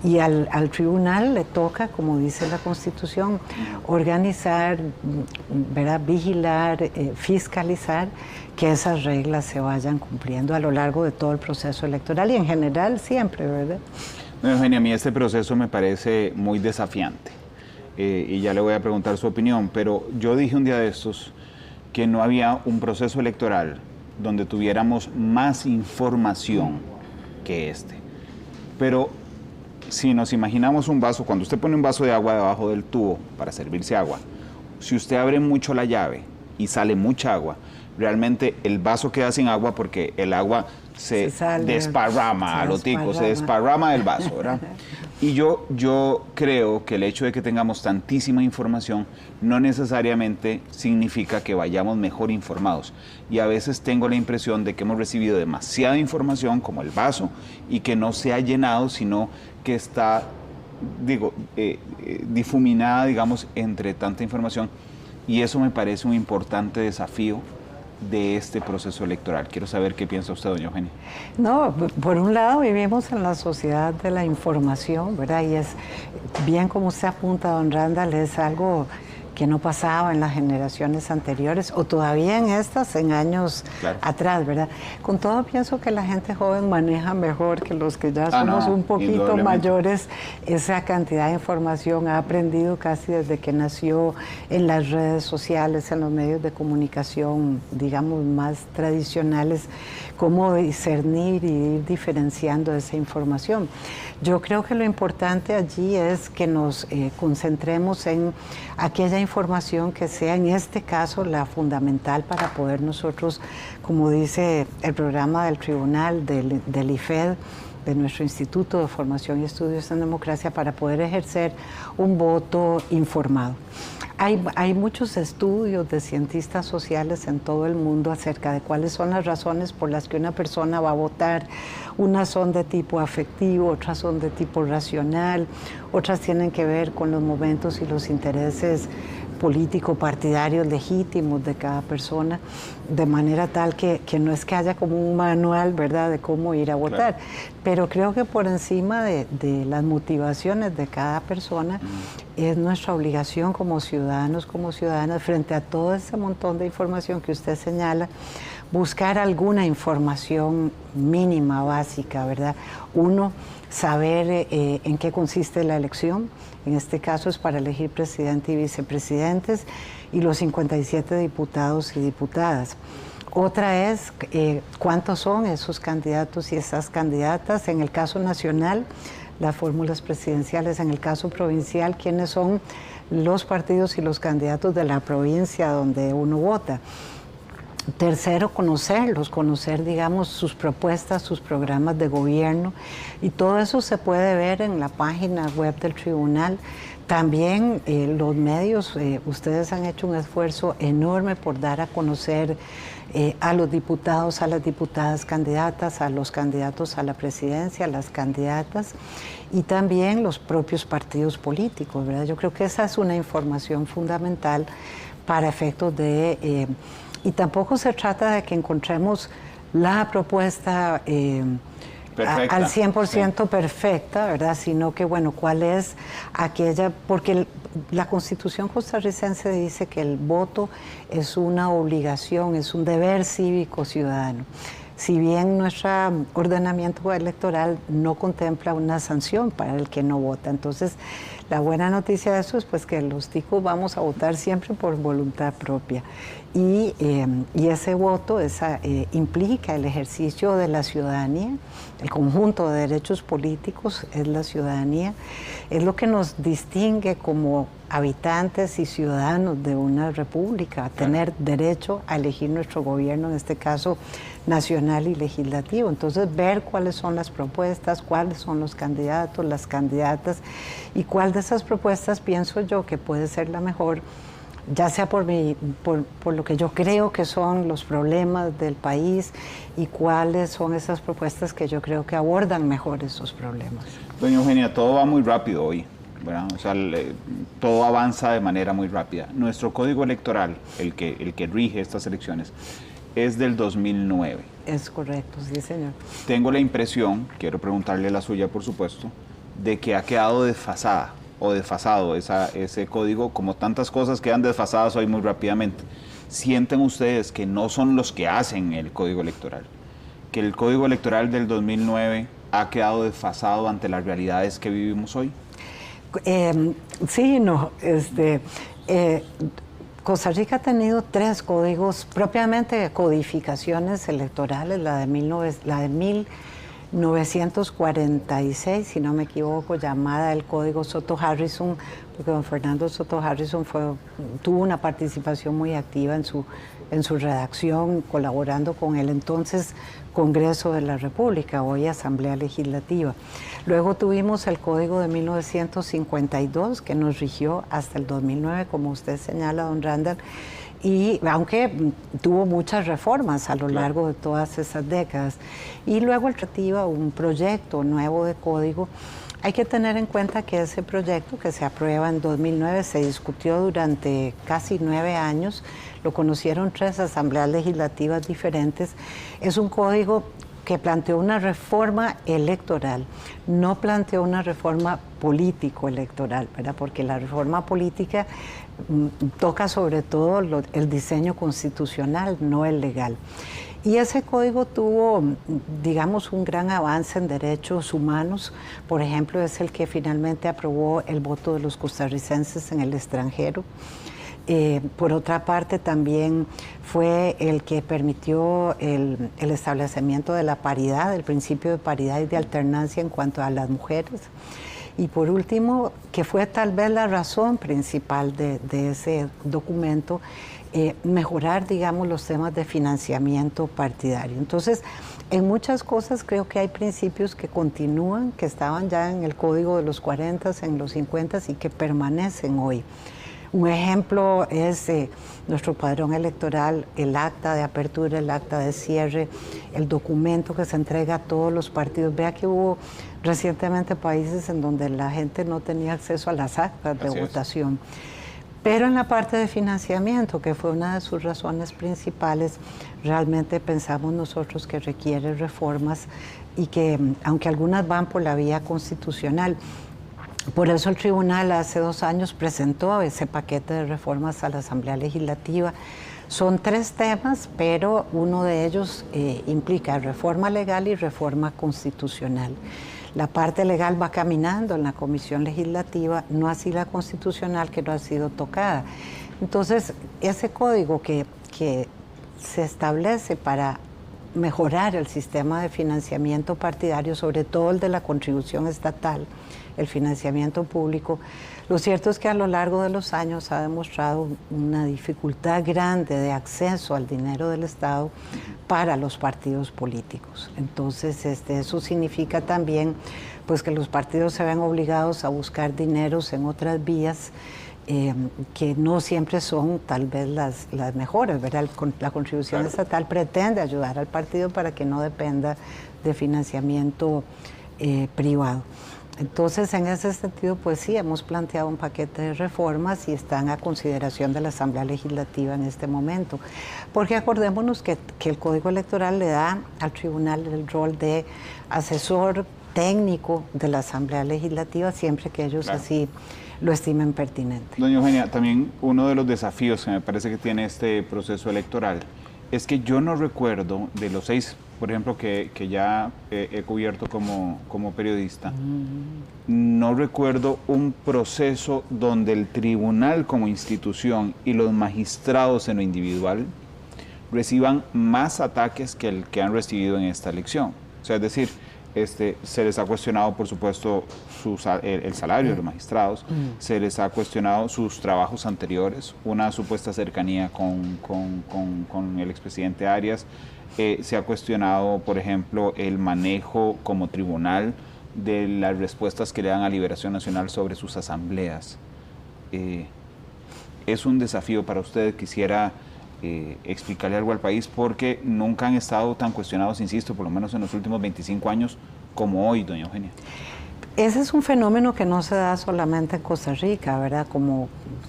Y al tribunal le toca, como dice la Constitución, organizar, ¿verdad?, vigilar, fiscalizar que esas reglas se vayan cumpliendo a lo largo de todo el proceso electoral y en general siempre, ¿verdad? Bueno, Eugenia, a mí este proceso me parece muy desafiante y ya le voy a preguntar su opinión, pero yo dije un día de estos que no había un proceso electoral donde tuviéramos más información que este. Pero si nos imaginamos un vaso, cuando usted pone un vaso de agua debajo del tubo para servirse agua, si usted abre mucho la llave y sale mucha agua, realmente el vaso queda sin agua porque el agua se desparrama a lo tico, se desparrama del vaso, ¿verdad? Y yo creo que el hecho de que tengamos tantísima información no necesariamente significa que vayamos mejor informados. Y a veces tengo la impresión de que hemos recibido demasiada información, como el vaso, y que no se ha llenado, sino que está, difuminada, digamos, entre tanta información. Y eso me parece un importante desafío de este proceso electoral. Quiero saber qué piensa usted, doña Eugenia. No, por un lado vivimos en la sociedad de la información, ¿verdad? Y es bien como usted apunta, don Randall, es algo que no pasaba en las generaciones anteriores o todavía en estas, en años atrás, ¿verdad? Con todo pienso que la gente joven maneja mejor que los que ya somos un poquito mayores esa cantidad de información, ha aprendido casi desde que nació en las redes sociales, en los medios de comunicación, digamos, más tradicionales, cómo discernir y ir diferenciando esa información. Yo creo que lo importante allí es que nos concentremos en aquella información que sea, en este caso, la fundamental para poder nosotros, como dice el programa del tribunal, del IFED, de nuestro Instituto de Formación y Estudios en Democracia, para poder ejercer un voto informado. Hay muchos estudios de cientistas sociales en todo el mundo acerca de cuáles son las razones por las que una persona va a votar. Unas son de tipo afectivo, otras son de tipo racional, otras tienen que ver con los momentos y los intereses político-partidarios legítimos de cada persona, de manera tal que no es que haya como un manual, ¿verdad?, de cómo ir a votar. Pero creo que por encima de las motivaciones de cada persona, es nuestra obligación como ciudadanos, como ciudadanas, frente a todo ese montón de información que usted señala, buscar alguna información mínima, básica, ¿verdad? Uno, saber en qué consiste la elección. En este caso es para elegir presidente y vicepresidentes y los 57 diputados y diputadas. Otra es cuántos son esos candidatos y esas candidatas. En el caso nacional, las fórmulas presidenciales. En el caso provincial, quiénes son los partidos y los candidatos de la provincia donde uno vota. Tercero, conocerlos, conocer, digamos, sus propuestas, sus programas de gobierno, y todo eso se puede ver en la página web del tribunal. También los medios, ustedes han hecho un esfuerzo enorme por dar a conocer a los diputados, a las diputadas candidatas, a los candidatos a la presidencia, a las candidatas, y también los propios partidos políticos, ¿verdad? Yo creo que esa es una información fundamental para efectos de... y tampoco se trata de que encontremos la propuesta al 100% perfecta, ¿verdad? Sino que, bueno, cuál es aquella, porque la Constitución costarricense dice que el voto es una obligación, es un deber cívico ciudadano. Si bien nuestro ordenamiento electoral no contempla una sanción para el que no vota. Entonces, la buena noticia de eso es pues que los ticos vamos a votar siempre por voluntad propia. Y ese voto implica el ejercicio de la ciudadanía, el conjunto de derechos políticos es la ciudadanía, es lo que nos distingue como habitantes y ciudadanos de una república, a tener derecho a elegir nuestro gobierno, en este caso nacional y legislativo. Entonces, ver cuáles son las propuestas, cuáles son los candidatos, las candidatas, y cuál de esas propuestas pienso yo que puede ser la mejor, ya sea por lo que yo creo que son los problemas del país, y cuáles son esas propuestas que yo creo que abordan mejor esos problemas. Doña Eugenia, todo va muy rápido hoy, ¿verdad? O sea, todo avanza de manera muy rápida. Nuestro código electoral, el que rige estas elecciones, es del 2009. Es correcto, sí, señor. Tengo la impresión, quiero preguntarle la suya, por supuesto, de que ha quedado desfasado ese código, como tantas cosas quedan desfasadas hoy muy rápidamente. ¿Sienten ustedes que no son los que hacen el código electoral? ¿Que el código electoral del 2009 ha quedado desfasado ante las realidades que vivimos hoy? Sí, no. Costa Rica ha tenido 3 códigos, propiamente codificaciones electorales, la de 1946, si no me equivoco, llamada el Código Soto-Harrison, porque don Fernando Soto-Harrison tuvo una participación muy activa en su redacción, colaborando con el entonces Congreso de la República, hoy Asamblea Legislativa. Luego tuvimos el Código de 1952, que nos rigió hasta el 2009, como usted señala, don Randall, y aunque tuvo muchas reformas a lo largo de todas esas décadas. Y luego un proyecto nuevo de código. Hay que tener en cuenta que ese proyecto, que se aprueba en 2009, se discutió durante casi 9 años, lo conocieron 3 asambleas legislativas diferentes. Es un código que planteó una reforma electoral, no planteó una reforma político-electoral, ¿verdad? Porque la reforma política toca sobre todo el diseño constitucional, no el legal. Y ese código tuvo, digamos, un gran avance en derechos humanos. Por ejemplo, es el que finalmente aprobó el voto de los costarricenses en el extranjero. Por otra parte, también fue el que permitió el establecimiento de la paridad, el principio de paridad y de alternancia en cuanto a las mujeres. Y por último, que fue tal vez la razón principal de ese documento, mejorar, digamos, los temas de financiamiento partidario. Entonces, en muchas cosas creo que hay principios que continúan, que estaban ya en el Código de los 40, en los 50 y que permanecen hoy. Un ejemplo es nuestro padrón electoral, el acta de apertura, el acta de cierre, el documento que se entrega a todos los partidos. Vea que hubo recientemente países en donde la gente no tenía acceso a las actas de votación. Pero en la parte de financiamiento, que fue una de sus razones principales, realmente pensamos nosotros que requiere reformas y que, aunque algunas van por la vía constitucional, por eso el tribunal hace 2 años presentó ese paquete de reformas a la Asamblea Legislativa. Son 3 temas, pero uno de ellos implica reforma legal y reforma constitucional. La parte legal va caminando en la Comisión Legislativa, no así la constitucional, que no ha sido tocada. Entonces, ese código que se establece para mejorar el sistema de financiamiento partidario, sobre todo el de la contribución estatal, el financiamiento público, lo cierto es que a lo largo de los años ha demostrado una dificultad grande de acceso al dinero del Estado para los partidos políticos. Entonces, eso significa también pues, que los partidos se ven obligados a buscar dineros en otras vías que no siempre son tal vez las mejores, ¿verdad? La contribución estatal pretende ayudar al partido para que no dependa de financiamiento privado. Entonces, en ese sentido, pues sí, hemos planteado un paquete de reformas y están a consideración de la Asamblea Legislativa en este momento. Porque acordémonos que el Código Electoral le da al tribunal el rol de asesor técnico de la Asamblea Legislativa siempre que ellos así lo estimen pertinente. Doña Eugenia, también uno de los desafíos que me parece que tiene este proceso electoral es que yo no recuerdo de los 6, por ejemplo, que ya he cubierto como periodista, no recuerdo un proceso donde el tribunal como institución y los magistrados en lo individual reciban más ataques que el que han recibido en esta elección. O sea, es decir, se les ha cuestionado, por supuesto, el salario de los magistrados, se les ha cuestionado sus trabajos anteriores, una supuesta cercanía con el expresidente Arias, se ha cuestionado, por ejemplo, el manejo como tribunal de las respuestas que le dan a Liberación Nacional sobre sus asambleas. Es un desafío para usted, quisiera explicarle algo al país, porque nunca han estado tan cuestionados, insisto, por lo menos en los últimos 25 años, como hoy, doña Eugenia. Ese es un fenómeno que no se da solamente en Costa Rica, ¿verdad?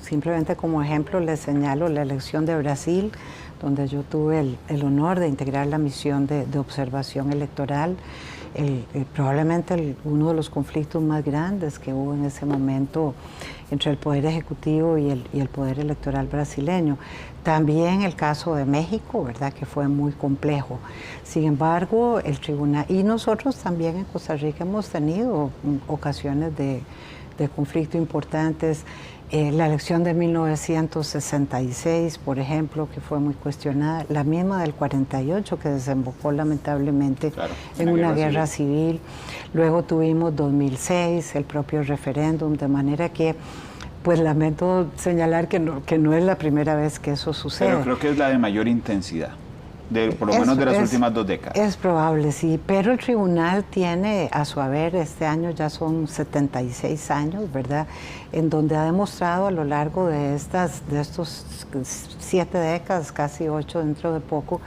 Simplemente como ejemplo les señalo la elección de Brasil, donde yo tuve el honor de integrar la misión de observación electoral. Probablemente uno de los conflictos más grandes que hubo en ese momento entre el Poder Ejecutivo y el Poder Electoral brasileño. También el caso de México, ¿verdad?, que fue muy complejo. Sin embargo, el tribunal, y nosotros también en Costa Rica hemos tenido ocasiones de conflicto importantes. La elección de 1966, por ejemplo, que fue muy cuestionada, la misma del 48, que desembocó lamentablemente en una guerra civil. Luego tuvimos 2006, el propio referéndum, de manera que, pues lamento señalar que no es la primera vez que eso sucede. Pero creo que es la de mayor intensidad, por lo menos de las últimas 2 décadas. Es probable, sí, pero el tribunal tiene a su haber, este año ya son 76 años, ¿verdad?, en donde ha demostrado a lo largo de estos 7 décadas, casi 8 dentro de poco,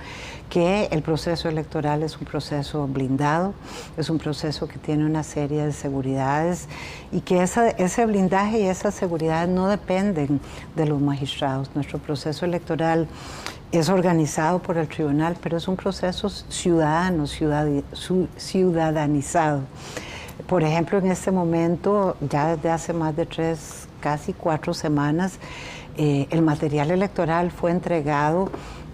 que el proceso electoral es un proceso blindado, es un proceso que tiene una serie de seguridades y que ese blindaje y esas seguridades no dependen de los magistrados. Nuestro proceso electoral es organizado por el tribunal, pero es un proceso ciudadano, ciudadanizado. Por ejemplo, en este momento, ya desde hace más de 3, casi 4 semanas, el material electoral fue entregado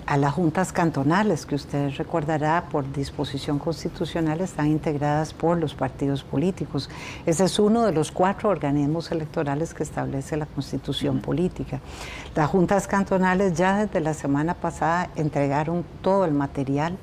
a las juntas cantonales, que usted recordará por disposición constitucional están integradas por los partidos políticos. Ese es uno de los 4 organismos electorales que establece la Constitución política. Las juntas cantonales ya desde la semana pasada entregaron todo el material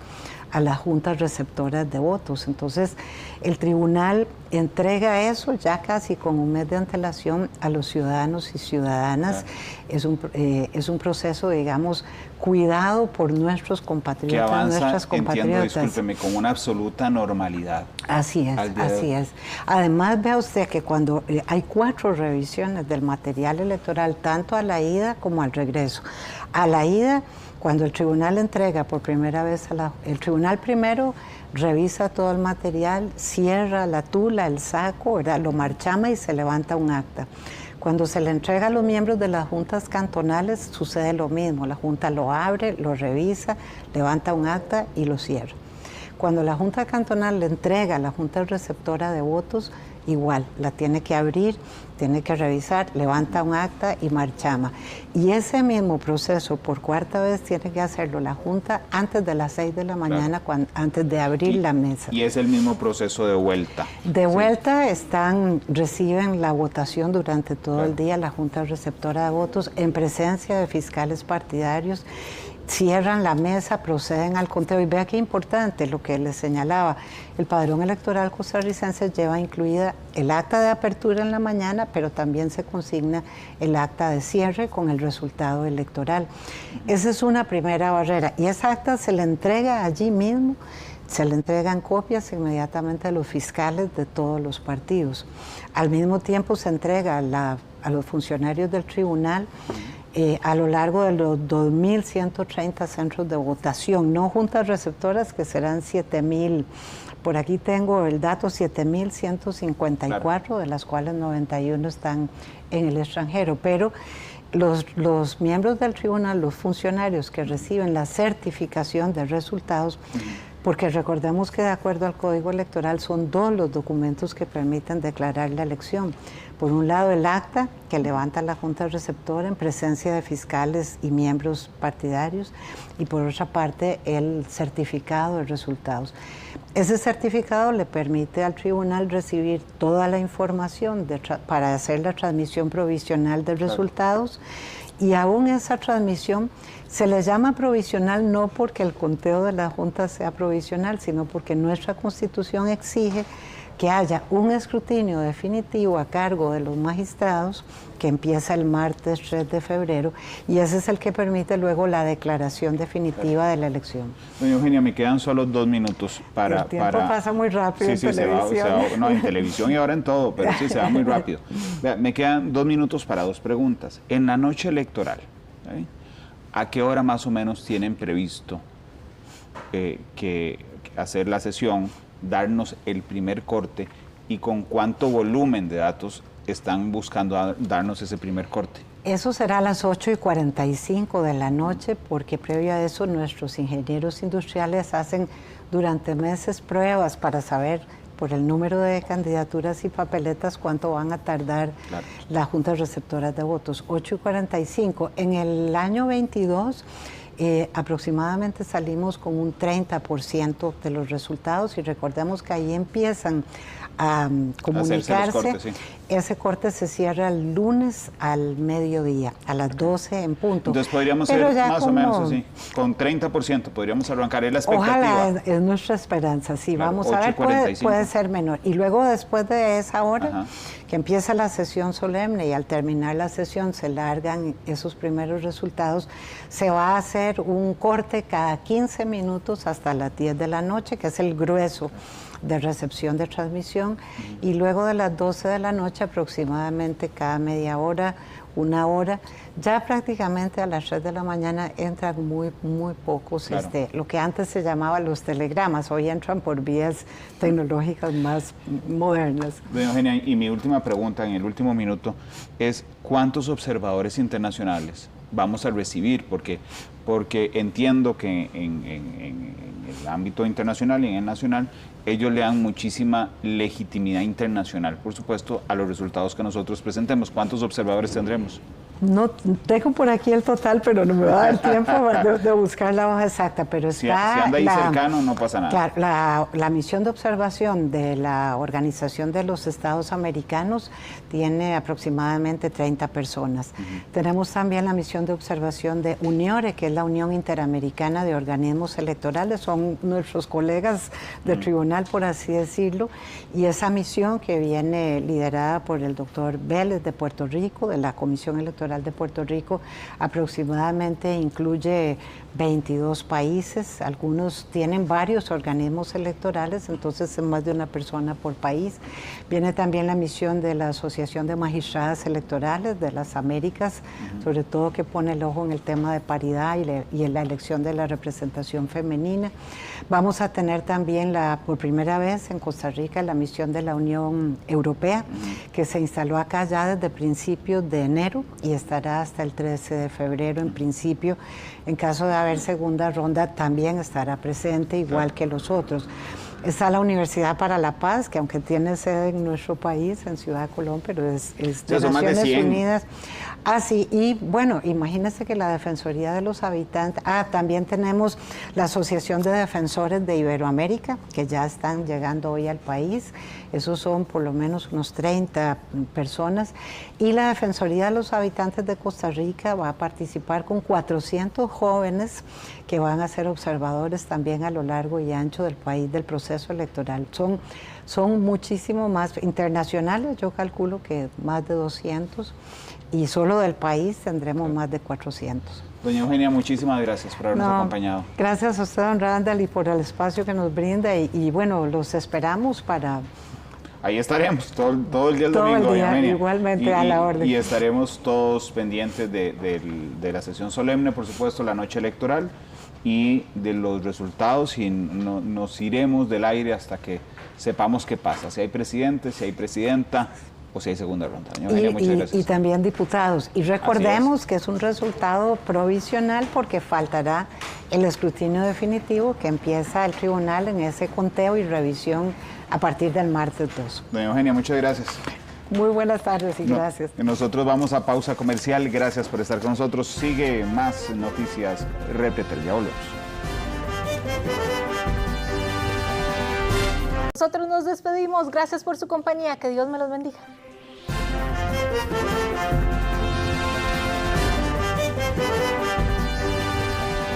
a las juntas receptoras de votos. Entonces, el tribunal entrega eso ya casi con un mes de antelación a los ciudadanos y ciudadanas. Claro. Es un proceso, digamos, cuidado por nuestros compatriotas, que avanza, nuestras compatriotas. Entiendo, discúlpeme, con una absoluta normalidad. Así es, así es. Además, vea usted que cuando hay 4 revisiones del material electoral, tanto a la ida como al regreso. A la ida, cuando el tribunal entrega por primera vez el tribunal primero revisa todo el material, cierra la tula, el saco, ¿verdad? Lo marchama y se levanta un acta. Cuando se le entrega a los miembros de las juntas cantonales sucede lo mismo, la junta lo abre, lo revisa, levanta un acta y lo cierra. Cuando la junta cantonal le entrega a la junta receptora de votos, igual, la tiene que abrir, tiene que revisar, levanta un acta y marchama. Y ese mismo proceso, por 4ª vez, tiene que hacerlo la Junta antes de las 6 de la mañana, claro, antes de abrir la mesa. Y es el mismo proceso de vuelta. De vuelta reciben la votación durante todo el día, la Junta Receptora de Votos, en presencia de fiscales partidarios. Cierran la mesa, proceden al conteo. Y vea qué importante lo que les señalaba. El padrón electoral costarricense lleva incluida el acta de apertura en la mañana, pero también se consigna el acta de cierre con el resultado electoral. Esa es una primera barrera. Y esa acta se le entrega allí mismo, se le entregan copias inmediatamente a los fiscales de todos los partidos. Al mismo tiempo se entrega a los funcionarios del tribunal a lo largo de los 2.130 centros de votación, no juntas receptoras, que serán 7.000. Por aquí tengo el dato, 7.154, claro, de las cuales 91 están en el extranjero. Pero los miembros del tribunal, los funcionarios que reciben la certificación de resultados, porque recordemos que de acuerdo al Código Electoral son 2 los documentos que permiten declarar la elección. Por un lado, el acta que levanta la Junta Receptora en presencia de fiscales y miembros partidarios, y por otra parte, el certificado de resultados. Ese certificado le permite al tribunal recibir toda la información para hacer la transmisión provisional de resultados, y aún esa transmisión se le llama provisional no porque el conteo de la Junta sea provisional, sino porque nuestra Constitución exige que haya un escrutinio definitivo a cargo de los magistrados que empieza el martes 3 de febrero, y ese es el que permite luego la declaración definitiva de la elección. Doña Eugenia, me quedan solo 2 minutos para... El tiempo pasa muy rápido en televisión. No, en televisión y ahora en todo, pero sí se va muy rápido. Vea, me quedan 2 minutos para 2 preguntas. En la noche electoral, ¿sí?, ¿a qué hora más o menos tienen previsto que hacer la sesión, darnos el primer corte, y con cuánto volumen de datos están buscando darnos ese primer corte? Eso será a las 8:45 de la noche, porque previo a eso nuestros ingenieros industriales hacen durante meses pruebas para saber por el número de candidaturas y papeletas cuánto van a tardar, claro, las juntas receptoras de votos. 8:45. En el año 22 aproximadamente salimos con un 30% de los resultados, y recordemos que ahí empiezan a comunicarse. Cortes, sí. Ese corte se cierra el lunes al mediodía, a las 12 en punto. Entonces podríamos ser más o menos así, con 30% podríamos arrancar, es la expectativa. Ojalá, es nuestra esperanza, sí, claro, vamos a ver, puede ser menor. Y luego después de esa hora, que empieza la sesión solemne, y al terminar la sesión se largan esos primeros resultados, se va a hacer un corte cada 15 minutos hasta las 10 de la noche, que es el grueso de recepción de transmisión, y luego de las 12 de la noche aproximadamente cada media hora, 1 hora, ya prácticamente a las 3 de la mañana entran muy pocos, claro, lo que antes se llamaba los telegramas, hoy entran por vías tecnológicas más modernas. Doña Eugenia, y mi última pregunta en el último minuto es: ¿cuántos observadores internacionales vamos a recibir, porque entiendo que en el ámbito internacional y en el nacional, ellos le dan muchísima legitimidad internacional, por supuesto, a los resultados que nosotros presentemos. ¿Cuántos observadores tendremos? No tengo por aquí el total, pero no me va a dar tiempo de buscar la hoja exacta, pero está... Si anda ahí cercano, no pasa nada. Claro, la misión de observación de la Organización de los Estados Americanos tiene aproximadamente 30 personas. Tenemos también la misión de observación de UNIORE, que es la Unión Interamericana de Organismos Electorales, son nuestros colegas del tribunal, por así decirlo, y esa misión que viene liderada por el doctor Vélez de Puerto Rico, de la Comisión Electoral de Puerto Rico, aproximadamente incluye 22 países, algunos tienen varios organismos electorales, entonces es más de una persona por país. Viene también la misión de la Asociación de Magistradas Electorales de las Américas, sobre todo que pone el ojo en el tema de paridad y en la elección de la representación femenina. Vamos a tener también por primera vez en Costa Rica la misión de la Unión Europea, que se instaló acá ya desde principios de enero y estará hasta el 13 de febrero en principio. En caso de haber segunda ronda también estará presente, igual que los otros. Está la Universidad para la Paz, que aunque tiene sede en nuestro país, en Ciudad Colón, pero es de Naciones Unidas. Sí, y bueno, imagínense que la Defensoría de los Habitantes, también tenemos la Asociación de Defensores de Iberoamérica, que ya están llegando hoy al país, esos son por lo menos unos 30 personas, y la Defensoría de los Habitantes de Costa Rica va a participar con 400 jóvenes que van a ser observadores también a lo largo y ancho del país del proceso electoral. Son muchísimo más internacionales, yo calculo que más de 200, y solo del país tendremos más de 400. Doña Eugenia, muchísimas gracias por habernos acompañado. Gracias a usted, don Randall, y por el espacio que nos brinda, y bueno, los esperamos para... Ahí estaremos todo el día el domingo, todo el día, doña Eugenia. igualmente a la orden. Y estaremos todos pendientes de la sesión solemne, por supuesto, la noche electoral, y de los resultados, y nos iremos del aire hasta que sepamos qué pasa, si hay presidente, si hay presidenta, o si hay segunda ronda. Doña Eugenia, muchas gracias. Y también diputados. Y recordemos que es un resultado provisional porque faltará el escrutinio definitivo que empieza el tribunal en ese conteo y revisión a partir del martes 2. Doña Eugenia, muchas gracias. Muy buenas tardes y gracias. Nosotros vamos a pausa comercial. Gracias por estar con nosotros. Sigue más noticias Repetel. Ya volvemos. Nosotros nos despedimos. Gracias por su compañía. Que Dios me los bendiga.